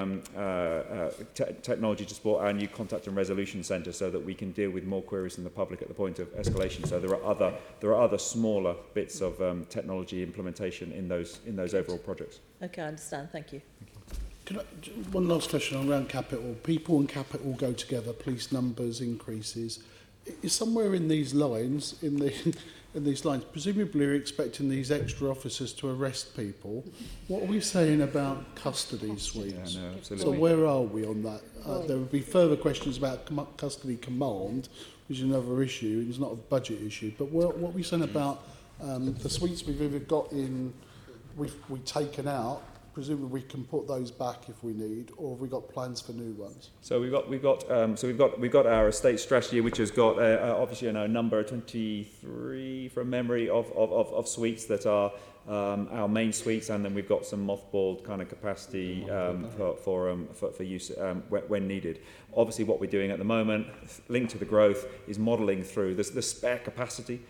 technology to support our new contact and resolution centre, so that we can deal with more queries from the public at the point of escalation. So there are other smaller bits of technology implementation in those overall projects. Okay, I understand. Thank you. One last question around capital. People and capital go together. Police numbers increases. Is somewhere in these lines, presumably you're expecting these extra officers to arrest people. What are we saying about custody suites? Yeah, no, absolutely. So where are we on that? There would be further questions about custody command, which is another issue. It's not a budget issue. But what are we saying about the suites we've either got in, we've taken out? Presumably we can put those back if we need, or have we got plans for new ones? So we've got our estate strategy, which has got obviously a number 23 from memory of suites that are our main suites, and then we've got some mothballed kind of capacity for use when needed. Obviously, what we're doing at the moment, linked to the growth, is modelling through the spare capacity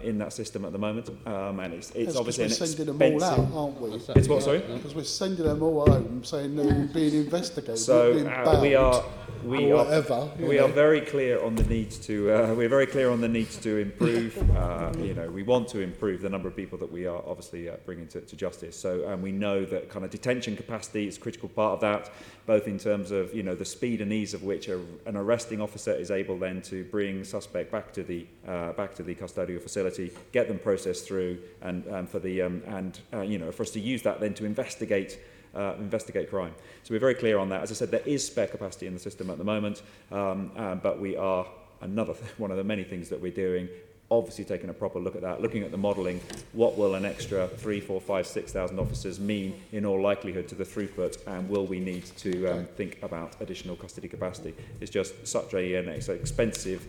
in that system at the moment, and it's obviously an expensive. We're sending them all out, aren't we? It's what, sorry? Because we're sending them all home, saying they're being investigated. So we are very clear on the needs to improve. We want to improve the number of people that we are obviously bringing to justice. So we know that kind of detention capacity is a critical part of that, both in terms of the speed and ease of which an arresting officer is able then to bring suspect back to the custodial facility, get them processed through, and for us to use that then to investigate crime. So we're very clear on that. As I said, there is spare capacity in the system at the moment, but we are one of the many things that we're doing, obviously taken a proper look at that, looking at the modelling, what will an extra 3, 4, 5, 6,000 officers mean in all likelihood to the throughput, and will we need to think about additional custody capacity? It's just such an expensive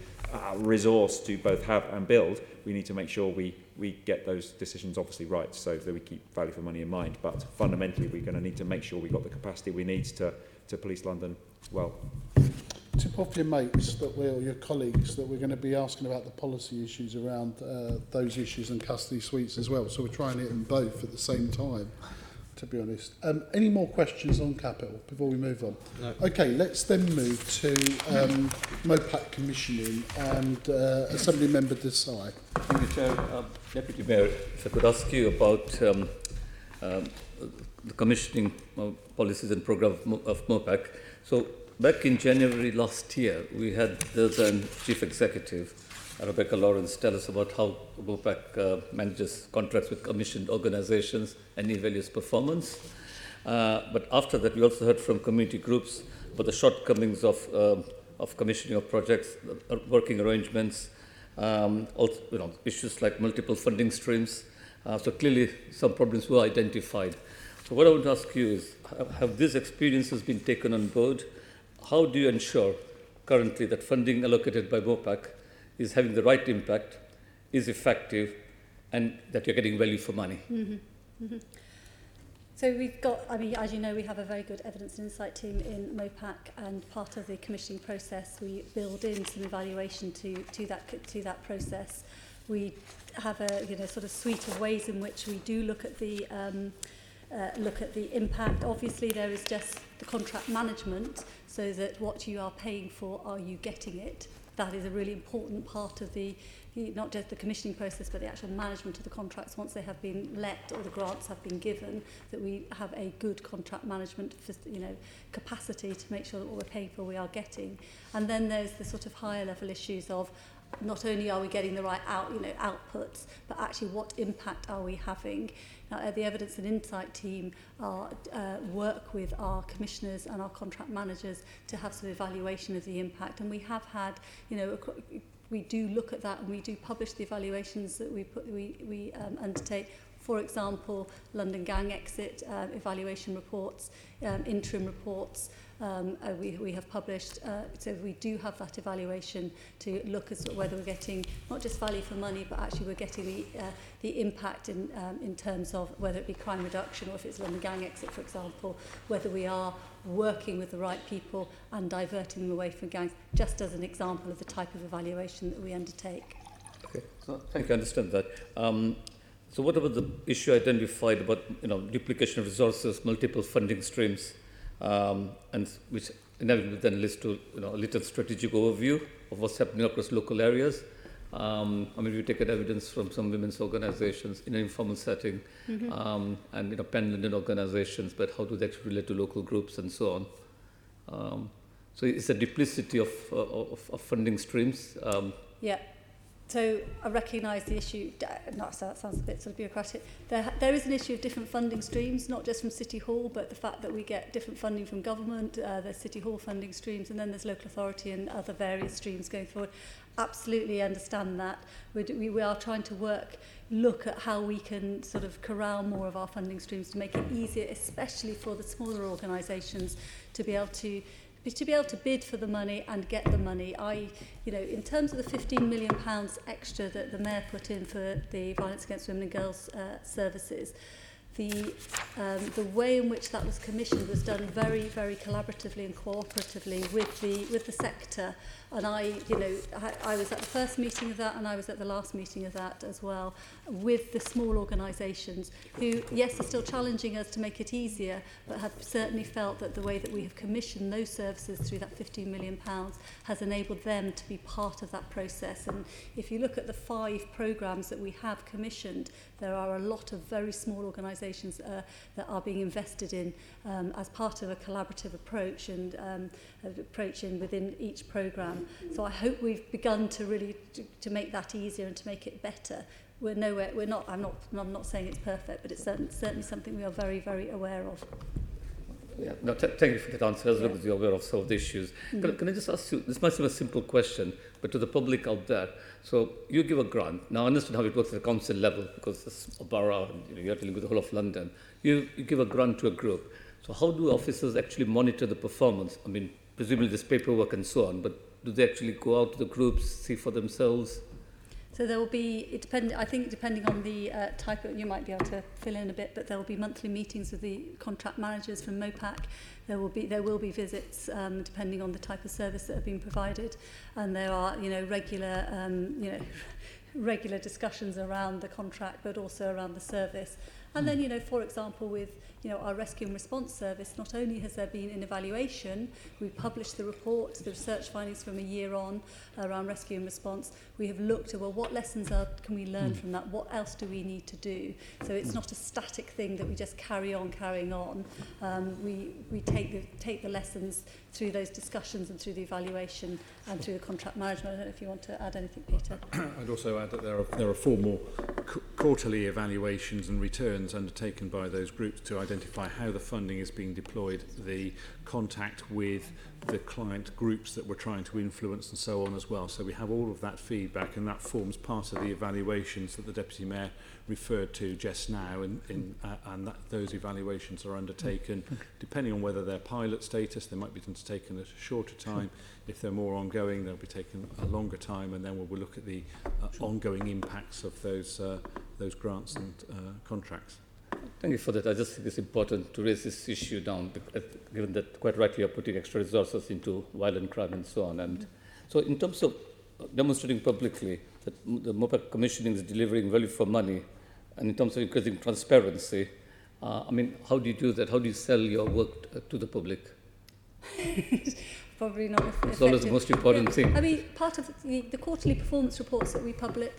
resource to both have and build. We need to make sure we get those decisions obviously right, so that we keep value for money in mind. But fundamentally, we're going to need to make sure we've got the capacity we need to police London well. Tip off your mates, your colleagues, that we're going to be asking about the policy issues around those issues and custody suites as well. So we're trying to hit them both at the same time, to be honest. Any more questions on capital before we move on? No. Okay, let's then move to MOPAC commissioning and Assembly Member Desai. Thank you, Chair. Deputy Mayor, if I could ask you about the commissioning policies and programme of MOPAC. So, back in January last year, we had the then Chief Executive, Rebecca Lawrence, tell us about how MOPAC manages contracts with commissioned organisations and evaluates performance. But after that, we also heard from community groups about the shortcomings of commissioning of projects, working arrangements, also issues like multiple funding streams. So clearly, some problems were identified. So what I want to ask you is, have these experiences been taken on board? How do you ensure currently that funding allocated by MOPAC is having the right impact, is effective, and that you're getting value for money? Mm-hmm. Mm-hmm. So we've got, as you know, we have a very good evidence and insight team in MOPAC, and part of the commissioning process, we build in some evaluation to that process. We have a sort of suite of ways in which we do look at the impact. Obviously, there is just the contract management, so that what you are paying for, are you getting it? That is a really important part of not just the commissioning process, but the actual management of the contracts once they have been let or the grants have been given, that we have a good contract management capacity to make sure that what we're paying for we are getting. And then there's the sort of higher level issues of not only are we getting the right outputs, but actually what impact are we having? Now, the Evidence and Insight team work with our commissioners and our contract managers to have some evaluation of the impact, and we have had, we do look at that, and we do publish the evaluations that we undertake. For example, London gang exit evaluation reports, interim reports. We have published, so we do have that evaluation to look at whether we're getting not just value for money, but actually we're getting the impact in terms of whether it be crime reduction, or if it's London gang exit, for example, whether we are working with the right people and diverting them away from gangs, just as an example of the type of evaluation that we undertake. Okay, so thank you, I understand that. So what about the issue identified about duplication of resources, multiple funding streams, and which inevitably then leads to a little strategic overview of what's happening across local areas? We take evidence from some women's organisations in an informal setting, and pan-London organisations, but how do they actually relate to local groups and so on? So it's a duplicity of funding streams. Yeah. So I recognise the issue. That sounds a bit sort of bureaucratic. There is an issue of different funding streams, not just from City Hall, but the fact that we get different funding from government. There's City Hall funding streams, and then there's local authority and other various streams going forward. Absolutely understand that. We are trying to look at how we can sort of corral more of our funding streams to make it easier, especially for the smaller organisations, to be able to bid for the money and get the money. In terms of the £15 million extra that the Mayor put in for the Violence Against Women and Girls services, the way in which that was commissioned was done very, very collaboratively and cooperatively with the sector. And I was at the first meeting of that, and I was at the last meeting of that as well, with the small organisations who, yes, are still challenging us to make it easier, but have certainly felt that the way that we have commissioned those services through that £15 million has enabled them to be part of that process. And if you look at the 5 programmes that we have commissioned, there are a lot of very small organisations that are being invested in as part of a collaborative approach and approaching within each programme. So I hope we've begun to really to make that easier and to make it better. We're nowhere. We're not. I'm not saying it's perfect, but it's certainly something we are very, very aware of. Yeah, no, thank you for that answer, as long as you're aware of some of the issues. Can I just ask you, this might seem a simple question, but to the public out there, so you give a grant. Now, I understand how it works at the council level, because it's a borough, and you're dealing with the whole of London. You give a grant to a group. So how do officers actually monitor the performance? I mean, presumably there's paperwork and so on, but do they actually go out to the groups, see for themselves? So there will be, I think depending on the type of, you might be able to fill in a bit, but there will be monthly meetings with the contract managers from MOPAC. There will be visits depending on the type of service that have been provided, and there are regular discussions around the contract, but also around the service. And then, for example, with our rescue and response service, not only has there been an evaluation, we published the report, the research findings from a year on around rescue and response. We have looked at, well, what lessons can we learn from that? What else do we need to do? So it's not a static thing that we just carrying on. We take the lessons through those discussions and through the evaluation and through the contract management. I don't know if you want to add anything, Peter. I'd also add that there are formal quarterly evaluations and returns undertaken by those groups to identify how the funding is being deployed, the contact with the client groups that we're trying to influence and so on as well. So we have all of that feedback, and that forms part of the evaluations that the Deputy Mayor referred to just now, and those evaluations are undertaken depending on whether they're pilot status. They might be undertaken at a shorter time. If they're more ongoing, they'll be taken a longer time, and then we'll look at the ongoing impacts of those grants and contracts. Thank you for that. I just think it's important to raise this issue down, given that quite rightly you're putting extra resources into violent crime and so on. And so in terms of demonstrating publicly that the MOPAC commissioning is delivering value for money, and in terms of increasing transparency, I mean, how do you do that? How do you sell your work to the public? Probably not effective. It's always the most important thing. I mean, part of the quarterly performance reports that we publish,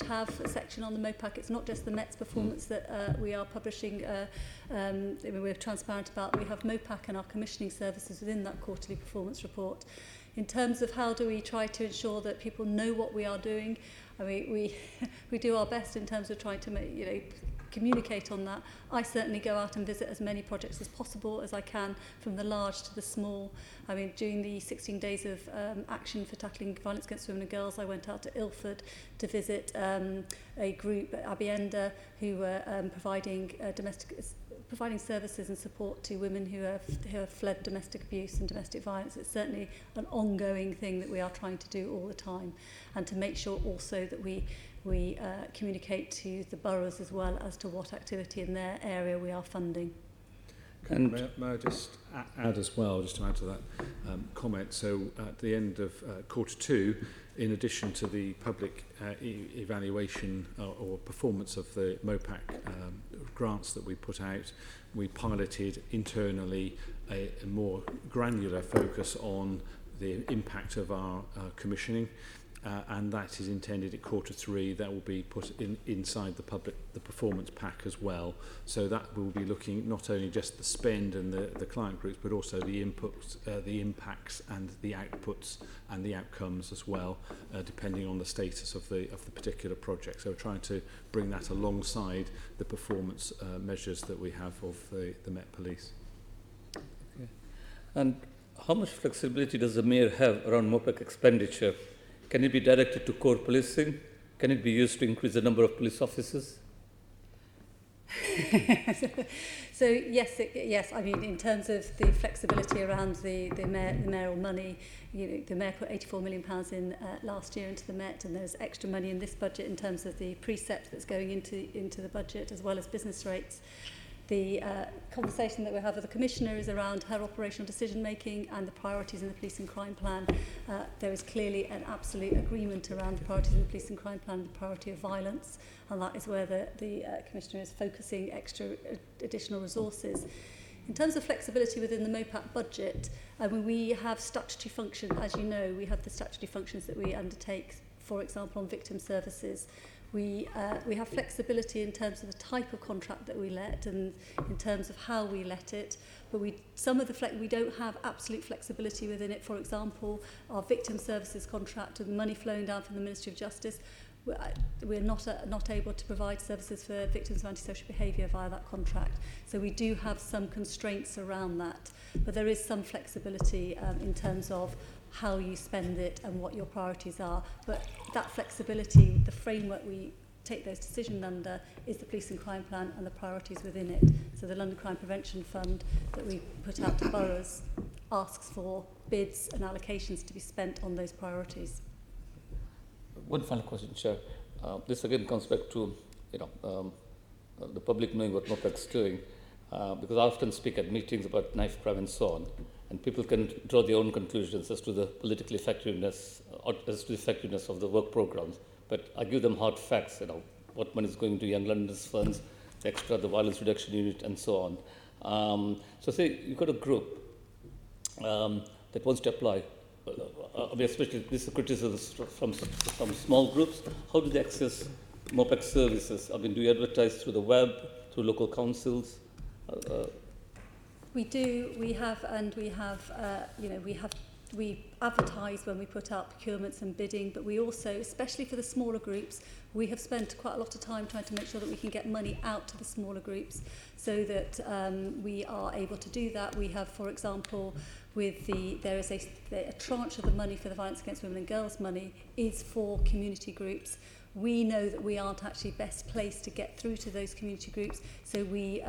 have a section on the MOPAC. It's not just the Met's performance that we are publishing. We're transparent about. We have MOPAC and our commissioning services within that quarterly performance report. In terms of how do we try to ensure that people know what we are doing, I mean, we do our best in terms of trying to make, communicate on that. I certainly go out and visit as many projects as possible as I can, from the large to the small. I mean, during the 16 days of action for tackling violence against women and girls, I went out to Ilford to visit a group at Abienda who were providing services and support to women who have fled domestic abuse and domestic violence. It's certainly an ongoing thing that we are trying to do all the time, and to make sure also that we communicate to the boroughs as well as to what activity in their area we are funding. And may I just add as well, just to add to that comment, so at the end of quarter two, in addition to the public evaluation or performance of the MOPAC grants that we put out, we piloted internally a more granular focus on the impact of our commissioning. And that is intended at quarter three. That will be put inside the performance pack as well. So that will be looking not only just the spend and the client groups, but also the inputs, the impacts and the outputs and the outcomes as well, depending on the status of the particular project. So we're trying to bring that alongside the performance measures that we have of the Met Police. Okay. And how much flexibility does the Mayor have around MOPAC expenditure? Can it be directed to core policing? Can it be used to increase the number of police officers? So yes. I mean, in terms of the flexibility around the mayoral money, the Mayor put £84 million in last year into the Met, and there's extra money in this budget in terms of the precept that's going into the budget, as well as business rates. The conversation that we have with the Commissioner is around her operational decision-making and the priorities in the police and crime plan. There is clearly an absolute agreement around the priorities in the police and crime plan, the priority of violence, and that is where the Commissioner is focusing extra additional resources. In terms of flexibility within the MOPAC budget, we have statutory functions. As you know, we have the statutory functions that we undertake, for example, on victim services. We have flexibility in terms of the type of contract that we let and in terms of how we let it, but we don't have absolute flexibility within it. For example, our victim services contract and the money flowing down from the Ministry of Justice, we're not able to provide services for victims of antisocial behaviour via that contract. So we do have some constraints around that, but there is some flexibility in terms of how you spend it and what your priorities are. But that flexibility, the framework we take those decisions under, is the Police and Crime Plan and the priorities within it. So the London Crime Prevention Fund that we put out to boroughs asks for bids and allocations to be spent on those priorities. One final question, Chair. This again comes back to the public knowing what MOPAC's doing, because I often speak at meetings about knife crime and so on, and people can draw their own conclusions as to the political effectiveness, of the work programs. But I give them hard facts, what money is going to Young London's funds, the Violence Reduction Unit, and so on. So say you've got a group that wants to apply. Especially this is criticism from small groups. How do they access MOPAC services? Do you advertise through the web, through local councils? We do. We advertise when we put out procurements and bidding, but we also, especially for the smaller groups, we have spent quite a lot of time trying to make sure that we can get money out to the smaller groups so that we are able to do that. We have, for example, there is a tranche of the money for the Violence Against Women and Girls money is for community groups. We know that we aren't actually best placed to get through to those community groups, so we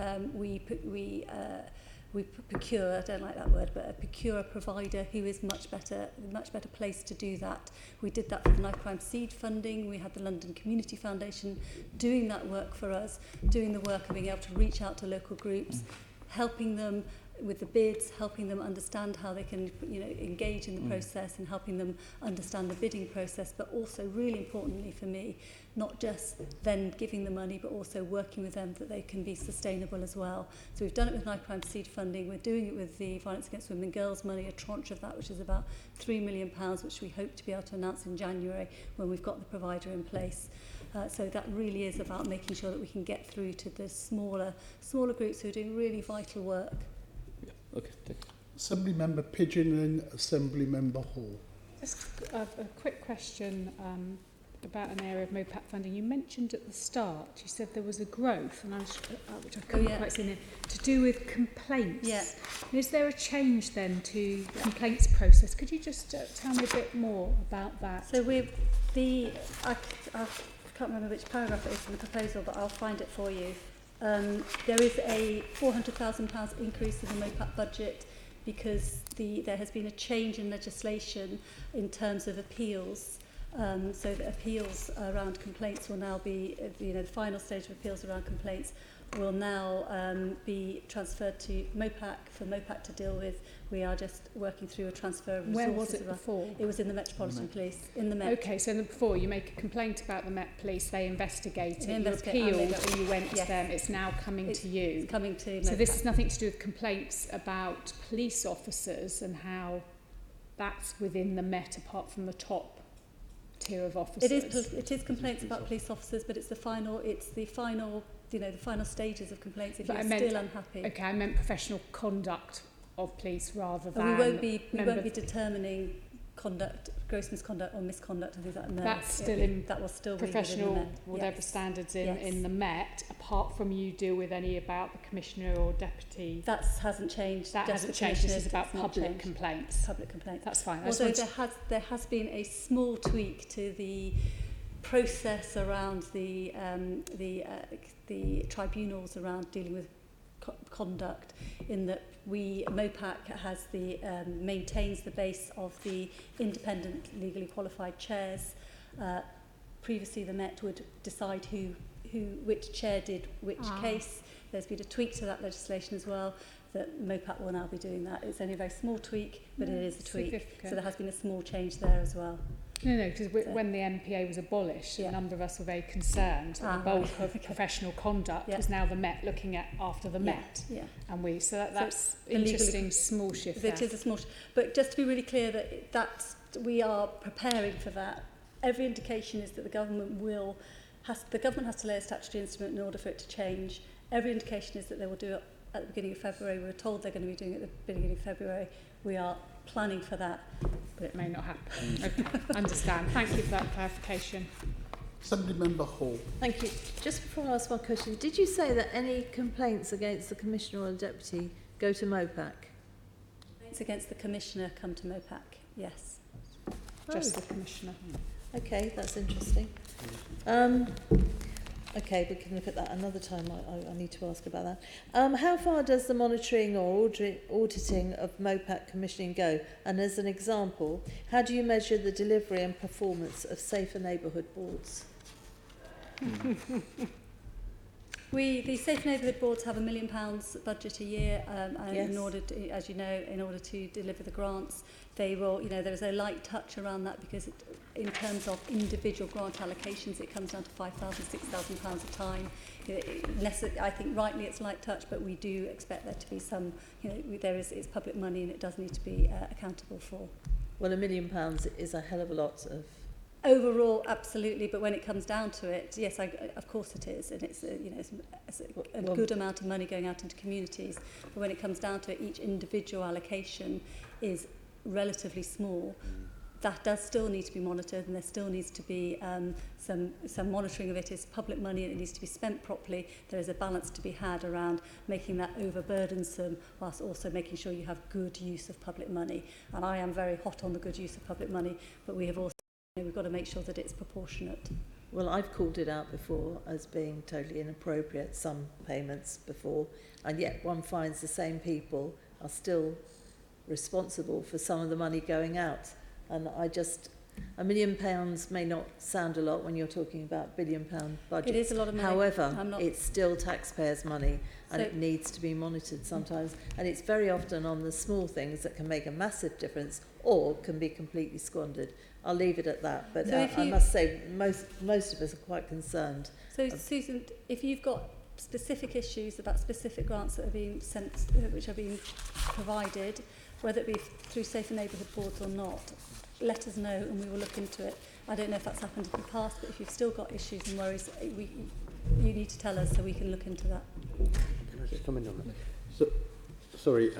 procure, I don't like that word, but procure a provider who is much better placed to do that. We did that for the Knife Crime Seed funding. We had the London Community Foundation doing that work for us, doing the work of being able to reach out to local groups, helping them with the bids, helping them understand how they can engage in the process and helping them understand the bidding process, but also really importantly for me, not just then giving the money but also working with them that they can be sustainable as well. So we've done it with Knife Crime Seed funding, we're doing it with the Violence Against Women and Girls money, a tranche of that which is about £3 million, which we hope to be able to announce in January when we've got the provider in place. So that really is about making sure that we can get through to the smaller groups who are doing really vital work. Okay, thank you. Assembly Member Pigeon and Assembly Member Hall. Just a quick question about an area of MOPAC funding. You mentioned at the start, you said there was a growth, and which I couldn't quite see in, to do with complaints. Yeah. Is there a change then to complaints process? Could you just tell me a bit more about that? So I can't remember which paragraph it is in the proposal, but I'll find it for you. There is a £400,000 increase in the MOPAC budget because there has been a change in legislation in terms of appeals. So that appeals around complaints will now be, the final stage of appeals around complaints will now be transferred to MOPAC for MOPAC to deal with. We are just working through a transfer of resources. Where was it before? It was in the Metropolitan Police, in the Met. Okay, so before you make a complaint about the Met Police, they investigate it, you appealed and you went to them, it's now coming to you. It's coming to MOPAC. So this has nothing to do with complaints about police officers and how that's within the Met apart from the top tier of officers. It is complaints about police officers, but it's the final the final stages of complaints if you're still unhappy. Okay, I meant professional conduct of police rather than. And we won't be determining conduct, gross misconduct or misconduct and things like that. No, that's still in that will still professional, be within the Met. whatever standards in the Met. Apart from you deal with any about the commissioner or deputy. That hasn't changed. That hasn't changed. This is about public complaints. Public complaints. That's fine. Although there has been a small tweak to the process around the tribunals around dealing with conduct, in that MOPAC has maintains the base of the independent legally qualified chairs. Previously the Met would decide which chair did which case. There's been a tweak to that legislation as well, that MOPAC will now be doing that. It's only a very small tweak, but it is a tweak. So there has been a small change there as well. No, because when the MPA was abolished, a number of us were very concerned that the bulk of professional conduct was now the Met looking at after the Met. Yeah. And that's interesting small shift. It is a small shift. But just to be really clear that we are preparing for that. Every indication is that the government has to lay a statutory instrument in order for it to change. Every indication is that they will do it at the beginning of February. We were told they're going to be doing it at the beginning of February. We are planning for that. But it may not happen. Okay, understand. Thank you for that clarification. Assembly Member Hall. Thank you. Just before I ask my question, did you say that any complaints against the Commissioner or the Deputy go to MOPAC? It's against the Commissioner come to MOPAC, yes. Just the Commissioner. Okay, that's interesting. Okay, we can look at that another time. I need to ask about that. How far does the monitoring or auditing of MOPAC commissioning go? And as an example, how do you measure the delivery and performance of safer neighbourhood boards? The Safe Neighbourhood Boards have £1 million budget a year, and Yes. in order to, as you know, in order to deliver the grants, they will, there's a light touch around that because in terms of individual grant allocations, it comes down to £5,000, £6,000 a time. I think rightly it's light touch, but we do expect there to be some, it's public money and it does need to be accountable for. Well, £1 million is a hell of a lot of... Overall, absolutely, but when it comes down to it, yes, of course it is, and it's a good amount of money going out into communities. But when it comes down to it, each individual allocation is relatively small. That does still need to be monitored, and there still needs to be some monitoring of it. It's public money and it needs to be spent properly. There is a balance to be had around making that overburdensome whilst also making sure you have good use of public money. And I am very hot on the good use of public money, but we have also we've got to make sure that it's proportionate. Well, I've called it out before as being totally inappropriate, some payments before, and yet one finds the same people are still responsible for some of the money going out. And £1 million may not sound a lot when you're talking about £1 billion budgets. It is a lot of money. However, it's still taxpayers' money, and it needs to be monitored sometimes. And it's very often on the small things that can make a massive difference or can be completely squandered. I'll leave it at that. But So I must say, most of us are quite concerned. So, Susan, if you've got specific issues about specific grants that are being sent, which are being provided, whether it be through Safer Neighbourhood Boards or not, let us know and we will look into it. I don't know if that's happened in the past, but if you've still got issues and worries, you need to tell us so we can look into that. Can I just comment on that? So, sorry,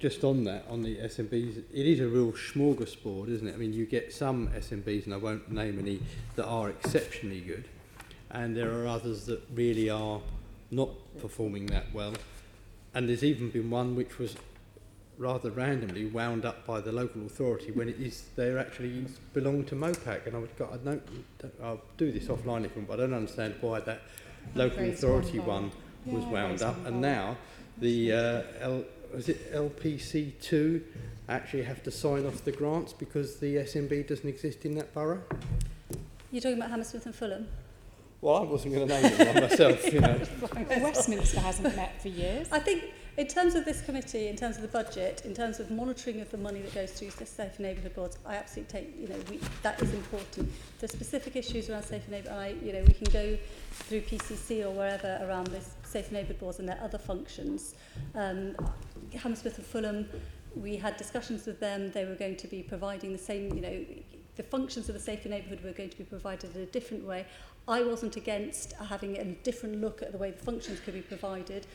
just on that, on the SMBs, it is a real smorgasbord, isn't it? I mean, you get some SMBs, and I won't name any, that are exceptionally good, and there are others that really are not performing that well. And there's even been one which was rather randomly wound up by the local authority when they actually belong to MOPAC. And I'll do this offline if you want, but I don't understand why that local authority one was wound up. And now the LPC2 actually have to sign off the grants because the SMB doesn't exist in that borough. You're talking about Hammersmith and Fulham? Well, I wasn't going to name it myself, Westminster hasn't met for years. I think in terms of this committee, in terms of the budget, in terms of monitoring of the money that goes through the Safer Neighbourhood Boards, I absolutely take, that is important. The specific issues around Safer Neighbourhood, we can go through PCC or wherever around this Safer Neighbourhood Boards and their other functions. Hammersmith and Fulham, we had discussions with them. They were going to be providing the same, the functions of the Safer Neighbourhood were going to be provided in a different way. I wasn't against having a different look at the way the functions could be provided,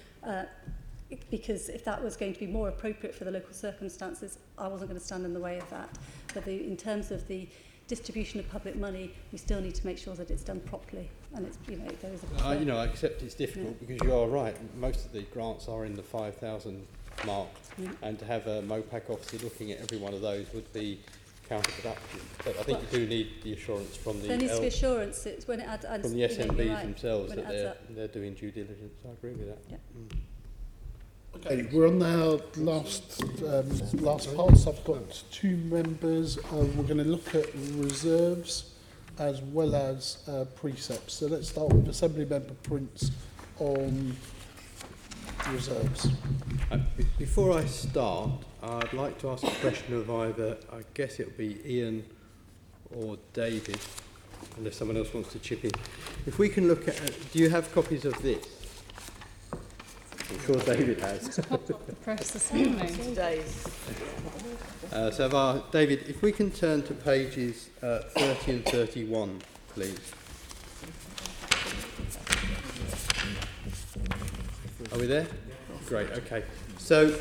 because if that was going to be more appropriate for the local circumstances, I wasn't going to stand in the way of that. But in terms of the distribution of public money, we still need to make sure that it's done properly. And it's, there is a... I accept it's difficult because you are right. Most of the grants are in the 5,000 mark, and to have a MOPAC officer looking at every one of those would be counterproductive. But I think you do need the assurance from the there needs to be assurance it's when it adds from the SMBs right, themselves that they're doing due diligence. I agree with that. Yeah. Okay, we're on our last part. So I've got two members. We're going to look at reserves as well as precepts. So let's start with Assembly Member Prince on reserves. Before I start, I'd like to ask a question of either, I guess it'll be Ian or David, unless someone else wants to chip in. If we can look at, do you have copies of this? I'm sure David has. The press this morning. David, if we can turn to pages 30 and 31, please. Are we there? Great, okay. So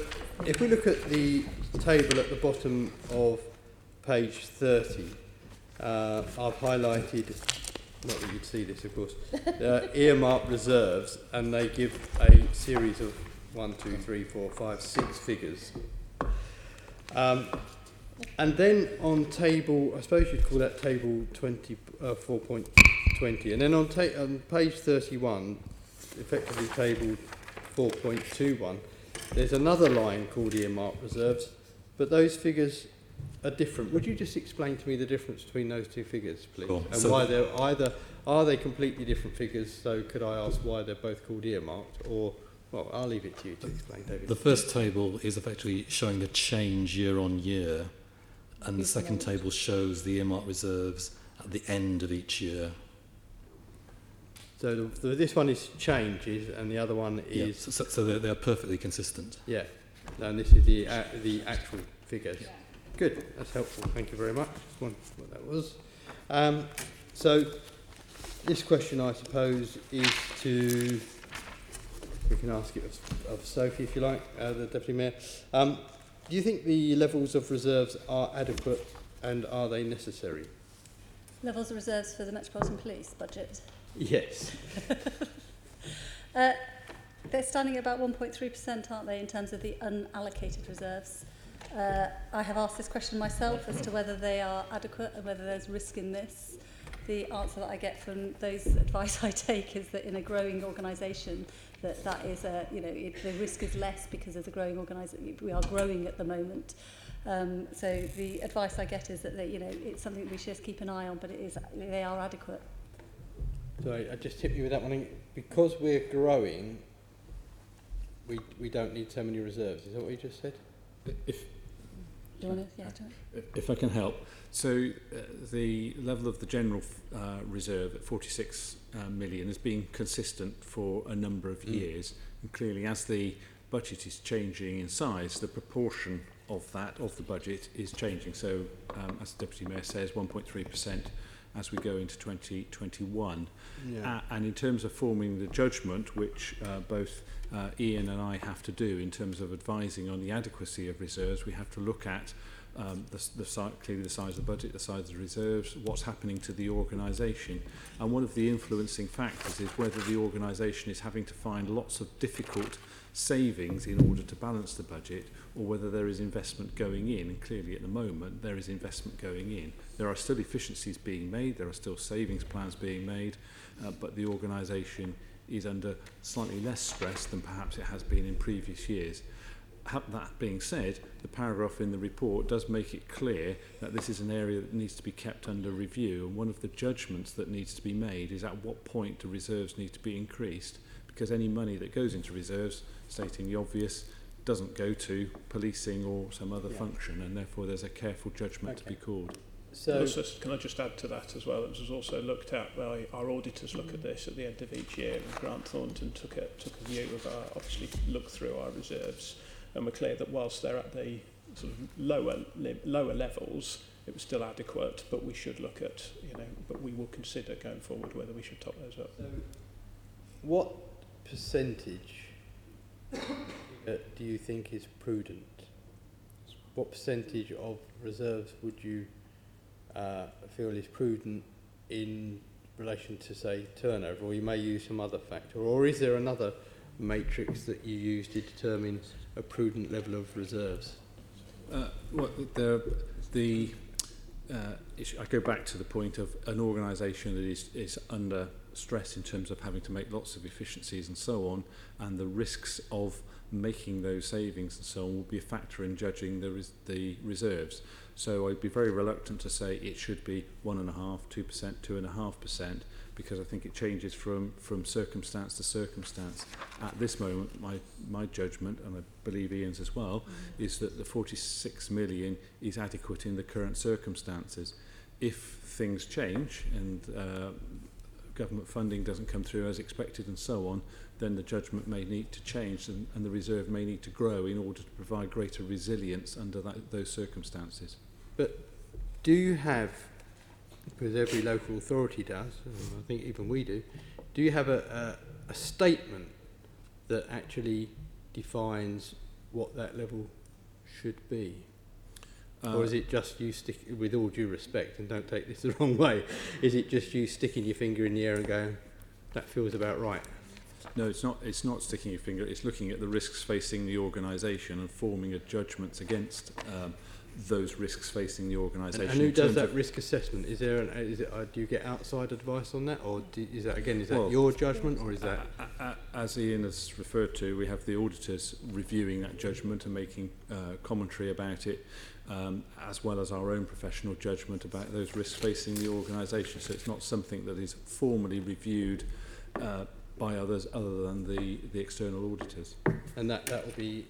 if we look at the table at the bottom of page 30, I've highlighted not that you'd see this, of course, earmark reserves, and they give a series of 1, 2, 3, 4, 5, 6 figures. And then on table, I suppose you'd call that table 4.20, and then on page 31, effectively table 4.21, there's another line called earmark reserves, but those figures are different. Would you just explain to me the difference between those two figures, please? Sure. And So why they're either, are they completely different figures? So could I ask why they're both called earmarked, or, well, I'll leave it to you to explain, David. the first table is effectively showing the change year on year, and the second table shows the earmark reserves at the end of each year. So this one is changes, and the other one Yeah, is so they are perfectly consistent. yeah. And this is the actual figures. Yeah. Good, that's helpful. Thank you very much. Just wondered what that was. So this question, I suppose, is to, we can ask it of Sophie, if you like, the Deputy Mayor. Do you think the levels of reserves are adequate, and are they necessary? Levels of reserves for the Metropolitan Police budget. Yes. They're standing at about 1.3%, aren't they, in terms of the unallocated reserves? I have asked this question myself as to whether they are adequate and whether there's risk in this. The answer that I get from those advice I take is that in a growing organisation, that is the risk is less because as a growing organisation, we are growing at the moment. So the advice I get is that it's something that we should just keep an eye on, but they are adequate. Sorry, I just hit you with that one. Because we're growing, we don't need so many reserves. Is that what you just said? If I can help. So the level of the general reserve at 46 million has been consistent for a number of years. And clearly, as the budget is changing in size, the proportion of that, of the budget, is changing. So, as the Deputy Mayor says, 1.3% as we go into 2021. Yeah. And in terms of forming the judgment, which both Ian and I have to do in terms of advising on the adequacy of reserves, we have to look at clearly the size of the budget, the size of the reserves, what's happening to the organisation. And one of the influencing factors is whether the organisation is having to find lots of difficult savings in order to balance the budget, or whether there is investment going in. And clearly at the moment there is investment going in. There are still efficiencies being made, there are still savings plans being made, but the organisation is under slightly less stress than perhaps it has been in previous years. That being said, the paragraph in the report does make it clear that this is an area that needs to be kept under review, and one of the judgments that needs to be made is at what point do reserves need to be increased, because any money that goes into reserves, stating the obvious, doesn't go to policing or some other function, and therefore there's a careful judgment to be called. So, also, can I just add to that as well? It was also looked at by our auditors. Look at this at the end of each year, and Grant Thornton took a view of obviously looked through our reserves, and we're clear that whilst they're at the sort of lower levels, it was still adequate. But we should look at but we will consider going forward whether we should top those up. so what percentage do you think is prudent? What percentage of reserves would you feel is prudent in relation to, say, turnover, or you may use some other factor, or is there another matrix that you use to determine a prudent level of reserves? Well, I go back to the point of an organisation that is under stress in terms of having to make lots of efficiencies and so on, and the risks of making those savings and so on will be a factor in judging the reserves. So I'd be very reluctant to say it should be 1.5%, 2%, 2.5%, because I think it changes from circumstance to circumstance. At this moment, my judgment, and I believe Ian's as well, is that the 46 million is adequate in the current circumstances. If things change and government funding doesn't come through as expected and so on, then the judgment may need to change, and the reserve may need to grow in order to provide greater resilience under those circumstances. But do you have, because every local authority does, and I think even we do you have a statement that actually defines what that level should be? Or is it just you stick, with all due respect, and don't take this the wrong way, is it just you sticking your finger in the air and going, that feels about right? No, it's not. It's not sticking your finger. It's looking at the risks facing the organisation and forming a judgment against those risks facing the organisation. And who does that risk assessment? Is there do you get outside advice on that, or is that your judgment, or is that? As Ian has referred to, we have the auditors reviewing that judgment and making commentary about it, as well as our own professional judgment about those risks facing the organisation. So it's not something that is formally reviewed by others other than the external auditors. And that will be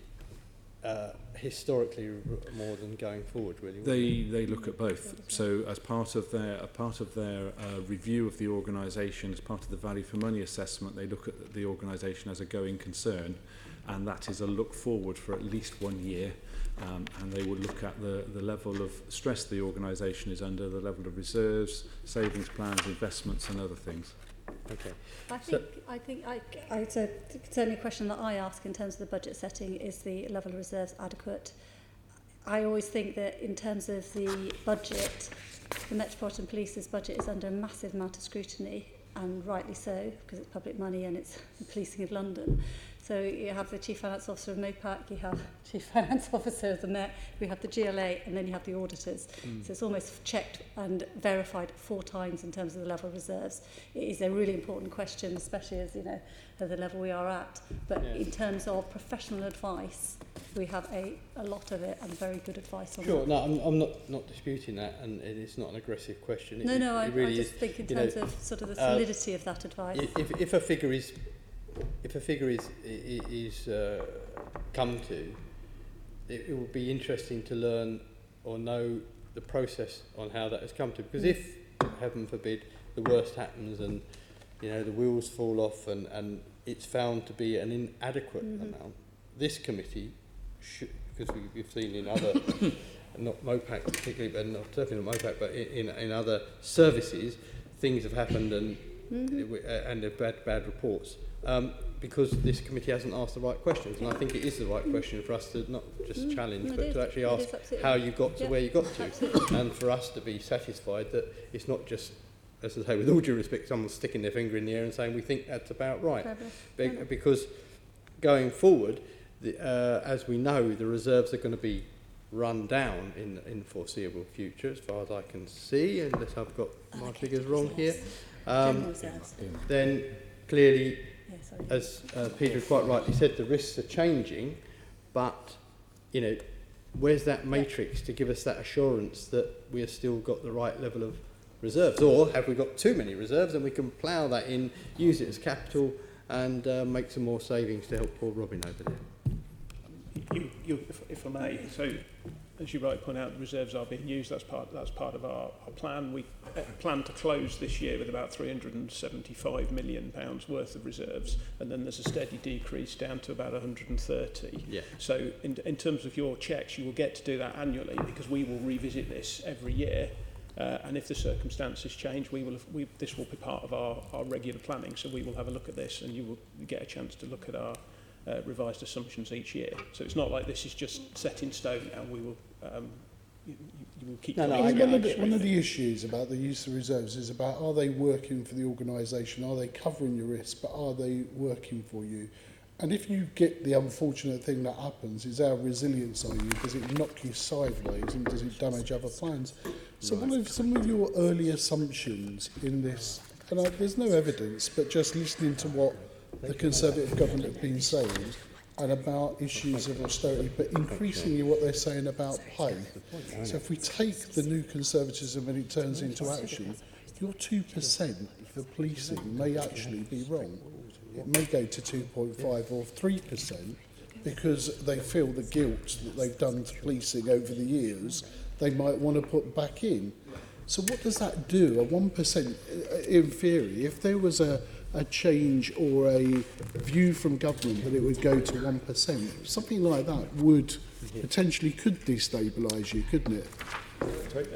historically more than going forward, really. They look at both. So as part of their review of the organisation, as part of the value for money assessment, they look at the organisation as a going concern, and that is a look forward for at least 1 year. And they will look at the level of stress the organisation is under, the level of reserves, savings plans, investments, and other things. Okay. I think it's certainly a question that I ask in terms of the budget setting: is the level of reserves adequate? I always think that in terms of the budget, the Metropolitan Police's budget is under a massive amount of scrutiny, and rightly so, because it's public money and it's the policing of London. So you have the Chief Finance Officer of MOPAC, you have Chief Finance Officer of the Met, we have the GLA, and then you have the auditors. So it's almost checked and verified 4 times in terms of the level of reserves. It is a really important question, especially as, at the level we are at. But in terms of professional advice, we have a lot of it, and very good advice on Sure, that. no, I'm not disputing that, and it's not an aggressive question. I really just think in terms of sort of the solidity of that advice. If a figure is come to, it would be interesting to learn or know the process on how that has come to. Because if, heaven forbid, the worst happens and the wheels fall off and it's found to be an inadequate amount, this committee should, because we've seen in other, not MOPAC particularly, but certainly not MOPAC, but in other services, things have happened and they're bad reports. Because this committee hasn't asked the right questions, and I think it is the right question for us to not just challenge, but to actually ask how you got to where you got to, and for us to be satisfied that it's not just, as I say, with all due respect, someone sticking their finger in the air and saying we think that's about right. Because going forward, as we know, the reserves are going to be run down in the foreseeable future, as far as I can see, unless I've got my figures wrong here. Then clearly, as Peter quite rightly said, the risks are changing, but where's that matrix to give us that assurance that we have still got the right level of reserves, or have we got too many reserves and we can plough that in, use it as capital, and make some more savings to help poor Robin over there? If I may, so as you rightly point out, the reserves are being used. That's part of our plan. We plan to close this year with about £375 million worth of reserves, and then there's a steady decrease down to about 130. Yeah. So in terms of your checks, you will get to do that annually, because we will revisit this every year. And if the circumstances change, this will be part of our regular planning. So we will have a look at this, and you will get a chance to look at our revised assumptions each year. So it's not like this is just set in stone now. We will you will keep one of the issues about the use of reserves is about, are they working for the organisation, are they covering your risk, but are they working for you? And if you get the unfortunate thing that happens, is how resilient are you? Does it knock you sideways, and does it damage other plans? So what are some of your early assumptions in this? And there's no evidence, but just listening to what the Conservative government have been saying, and about issues of austerity, but increasingly what they're saying about pay. So if we take the new conservatism and it turns into action, your 2% for policing may actually be wrong. It may go to 2.5 or 3%, because they feel the guilt that they've done to policing over the years, they might want to put back in. So what does that do? A 1%, in theory, if there was a change or a view from government that it would go to 1%, something like that would potentially could destabilise you, couldn't it?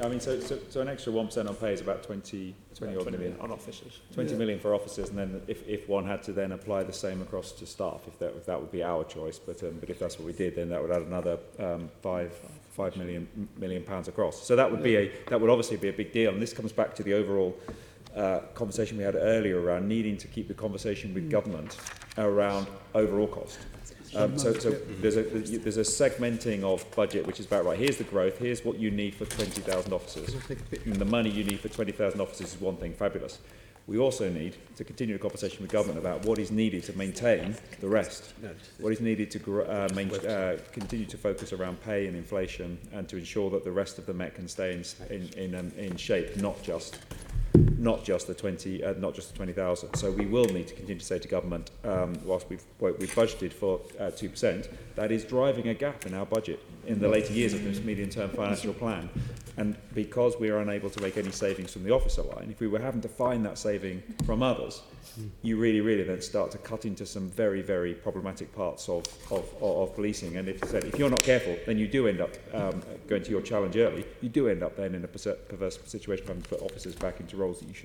I mean, so an extra 1% on pay is about 20 odd million on officers. 20 million for officers, and then if one had to then apply the same across to staff, if that would be our choice, but if that's what we did, then that would add another £5 million across. So that would obviously be a big deal, and this comes back to the overall conversation we had earlier around needing to keep the conversation with government around overall cost. So there's a segmenting of budget which is about right. Here's the growth. Here's what you need for 20,000 officers. And the money you need for 20,000 officers is one thing, fabulous. We also need to continue a conversation with government about what is needed to maintain the rest. What is needed to continue to focus around pay and inflation, and to ensure that the rest of the Met can stay in shape, not just the 20,000. So we will need to continue to say to government, whilst we've budgeted for 2%, that is driving a gap in our budget in the later years of this medium-term financial plan. And because we are unable to make any savings from the officer line, if we were having to find that saving from others, you really then start to cut into some very, very problematic parts of policing. And if you're not careful, then you do end up going to your challenge early. You do end up then in a perverse situation of having to put officers back into roles that you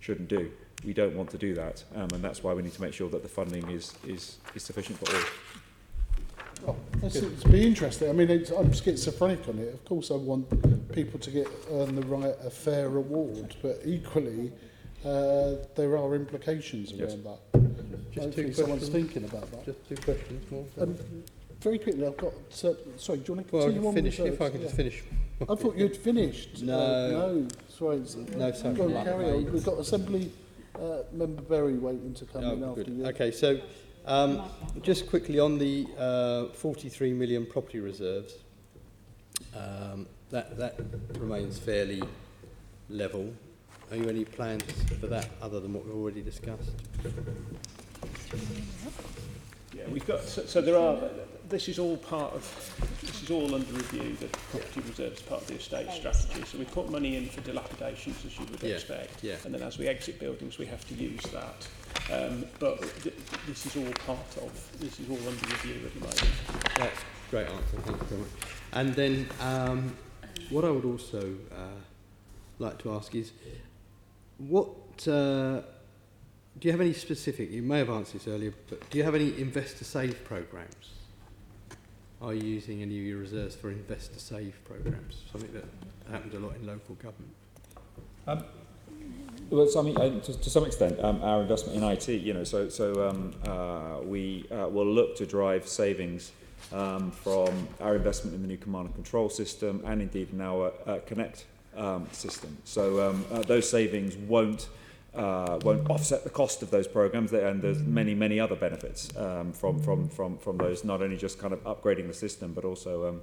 shouldn't do. We don't want to do that, and that's why we need to make sure that the funding is sufficient for all. Oh, it's be interesting. I mean, I'm schizophrenic on it. Of course, I want people to earn a fair reward, but equally, there are implications around that. Hopefully someone's thinking about that. Just two questions more. Very quickly, I've got... sorry, do you want to continue on? If I could just finish. I thought you'd finished. No. Sorry. No, sorry. Carry on. We've got Assembly Member Berry waiting to come in after you. Okay, so just quickly on the 43 million property reserves, that remains fairly level. Are you any plans for that other than what we've already discussed? Yeah, we've got. So there are. This is all under review. The property reserve is part of the estate strategy. So we put money in for dilapidations, as you would expect, and then as we exit buildings, we have to use that. But this is all under review at the moment. That's a great answer. Thank you very much. And then what I would also like to ask is, what do you have any specific? You may have answered this earlier, but do you have any investor save programs? Are you using any of your reserves for investor save programs? Something that happens a lot in local government. Well, so, I mean, to some extent, our investment in IT, we will look to drive savings from our investment in the new command and control system, and indeed in our Connect system. So those savings won't offset the cost of those programs, and there's many other benefits from those, not only just kind of upgrading the system, but also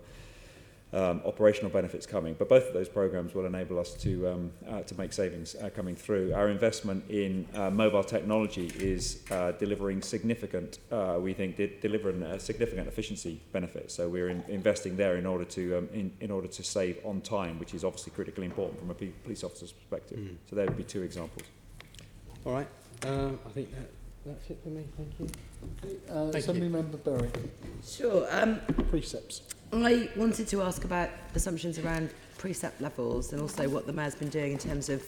operational benefits coming. But both of those programs will enable us to make savings coming through. Our investment in mobile technology is delivering significant efficiency benefits. So we're investing there in order to save on time, which is obviously critically important from a police officer's perspective. So there would be two examples. All right. I think that's it for me. Thank you. Assembly Member Berry. Sure. Precepts. I wanted to ask about assumptions around precept levels and also what the Mayor's been doing in terms of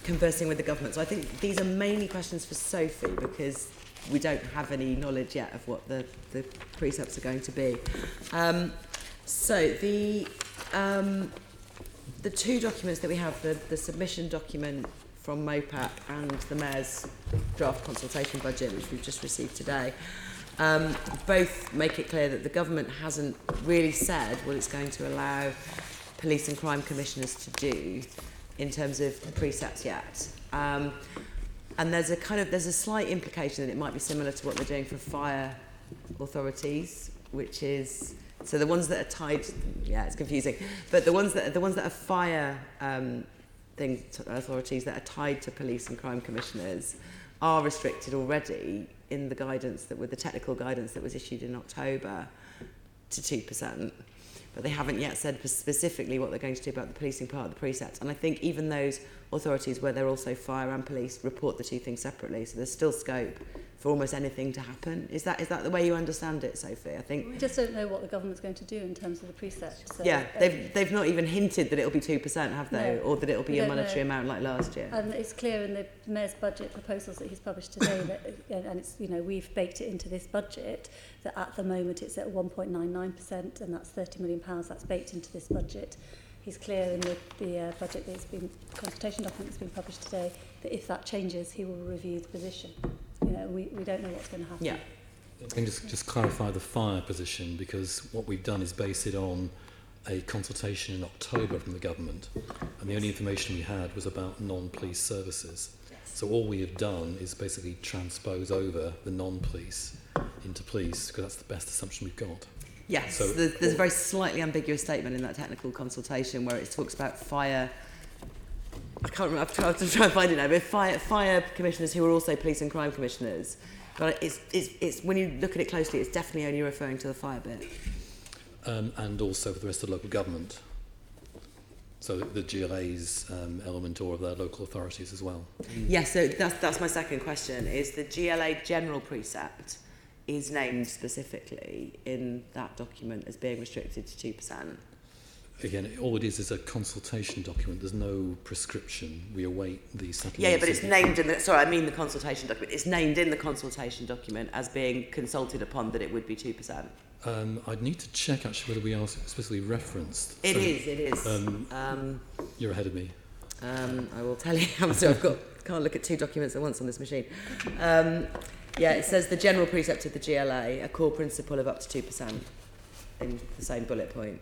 conversing with the government. So I think these are mainly questions for Sophie, because we don't have any knowledge yet of what the precepts are going to be. So the two documents that we have, the submission document from MOPAC and the Mayor's draft consultation budget, which we've just received today, both make it clear that the government hasn't really said what it's going to allow police and crime commissioners to do in terms of the precepts yet. And there's a slight implication that it might be similar to what they're doing for fire authorities, which is, so the ones that are tied, it's confusing, but the ones that are fire authorities that are tied to police and crime commissioners are restricted already in the guidance the technical guidance that was issued in October to 2%. but they haven't yet said specifically what they're going to do about the policing part of the precept. And I think even those authorities where they're also fire and police report the two things separately, so there's still scope for almost anything to happen. Is that the way you understand it, Sophie? I think We just don't know what the government's going to do in terms of the precept. So, yeah, they've not even hinted that it'll be 2%, have they? No, or that it'll we be a don't monetary know. amount like last year. And it's clear in the Mayor's budget proposals that he's published today that, and it's, you know, we've baked it into this budget, that at the moment it's at 1.99%, and that's £30 million that's baked into this budget. He's clear in the budget that's been, consultation document that's been published today, that if that changes, he will review the position. You know, we don't know what's going to happen. Yeah. I can just clarify the fire position, because what we've done is base it on a consultation in October from the government, and the only information we had was about non-police services. So all we have done is basically transpose over the non-police into police, because that's the best assumption we've got. Yes, So, there's a very slightly ambiguous statement in that technical consultation where it talks about fire. I can't remember. I've tried to try and find it now. But fire commissioners who are also police and crime commissioners. But it's when you look at it closely, it's definitely only referring to the fire bit. And also for the rest of local government. So the GLA's element, or of their local authorities as well. Yes, so that's my second question. Is the GLA general precept is named specifically in that document as being restricted to 2%? Again, all it is a consultation document. There's no prescription. We await the settlement. Yeah, but it's named in the... Sorry, I mean the consultation document. It's named in the consultation document as being consulted upon that it would be 2%. I'd need to check, actually, whether we are explicitly referenced. It is. You're ahead of me. I will tell you. So can't look at two documents at once on this machine. Yeah, it says the general precept of the GLA, a core principle of up to 2% in the same bullet point.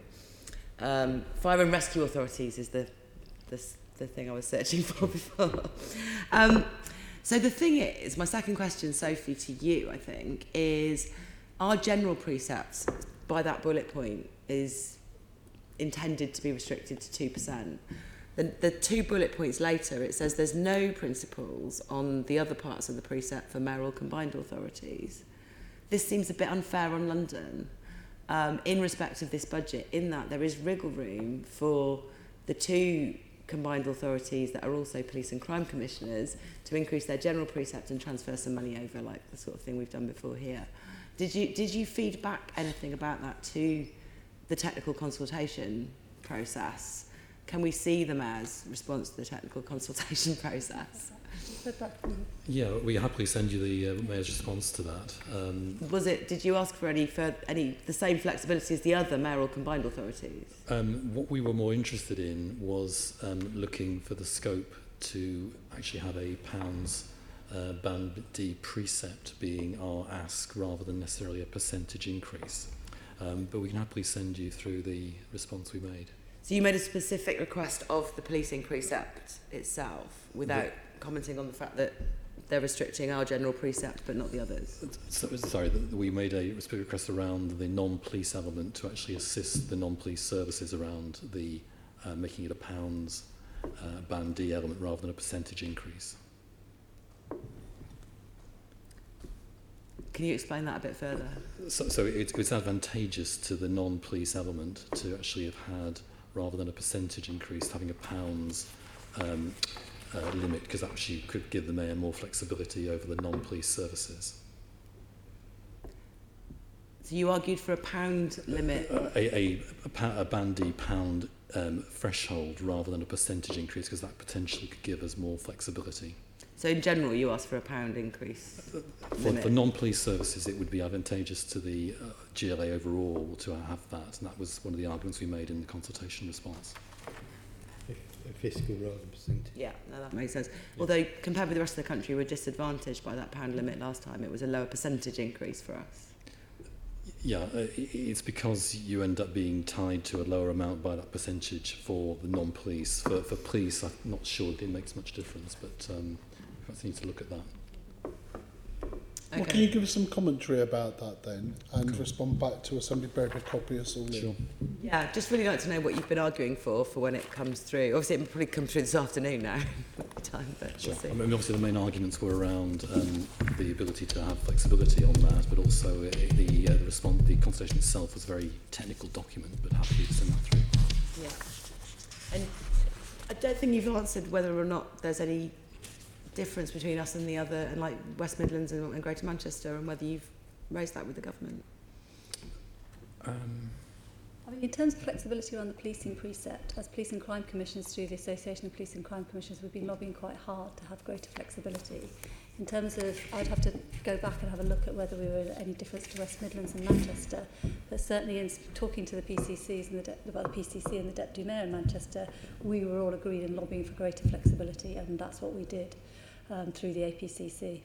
Fire and rescue authorities is the thing I was searching for before. So the thing is, my second question, Sophie, to you, I think, is our general precepts by that bullet point is intended to be restricted to 2%. The two bullet points later, it says there's no principles on the other parts of the precept for mayoral combined authorities. This seems a bit unfair on London in respect of this budget, in that there is wriggle room for the two combined authorities that are also police and crime commissioners to increase their general precept and transfer some money over, like the sort of thing we've done before here. Did you feed back anything about that to the technical consultation process? Can we see them as response to the technical consultation process? Yeah, we happily send you the Mayor's response to that. Did you ask for any the same flexibility as the other mayoral combined authorities? What we were more interested in was looking for the scope to actually have a pounds Band D precept being our ask rather than necessarily a percentage increase. But we can happily send you through the response we made. So you made a specific request of the policing precept itself without commenting on the fact that they're restricting our general precept but not the others? We made a specific request around the non-police element to actually assist the non-police services around the making it a pounds Band D element rather than a percentage increase. Can you explain that a bit further? So it's advantageous to the non-police element to actually have had, rather than a percentage increase, having a pounds limit, because actually could give the Mayor more flexibility over the non-police services. So you argued for a pound limit? A Band D pound threshold rather than a percentage increase, because that potentially could give us more flexibility. So in general, you asked for a pound increase? For non-police services, it would be advantageous to the GLA overall to have that, and that was one of the arguments we made in the consultation response. A fiscal rather than percentage. Yeah, no, that makes sense. Although, compared with the rest of the country, we're disadvantaged by that pound limit last time. It was a lower percentage increase for us. Yeah, it's because you end up being tied to a lower amount by that percentage for the non-police. For police, I'm not sure it makes much difference, but I need to look at that. Okay. Well, can you give us some commentary about that then, and respond back to Assembly Member Copious all Sure. Yeah, just really like to know what you've been arguing for when it comes through. Obviously, it will probably come through this afternoon now. time, but we'll see. I mean, obviously the main arguments were around the ability to have flexibility on that, but also the consultation itself was a very technical document, but happy to send that through. Yeah. And I don't think you've answered whether or not there's any difference between us and the other, and like West Midlands and Greater Manchester, and whether you've raised that with the government. I mean, in terms of flexibility around the policing precept, as police and crime commissioners through the Association of Police and Crime Commissioners, we've been lobbying quite hard to have greater flexibility. In terms of, I'd have to go back and have a look at whether we were any difference to West Midlands and Manchester, but certainly in talking to the PCCs and the PCC and the Deputy Mayor in Manchester, we were all agreed in lobbying for greater flexibility, and that's what we did through the APCC.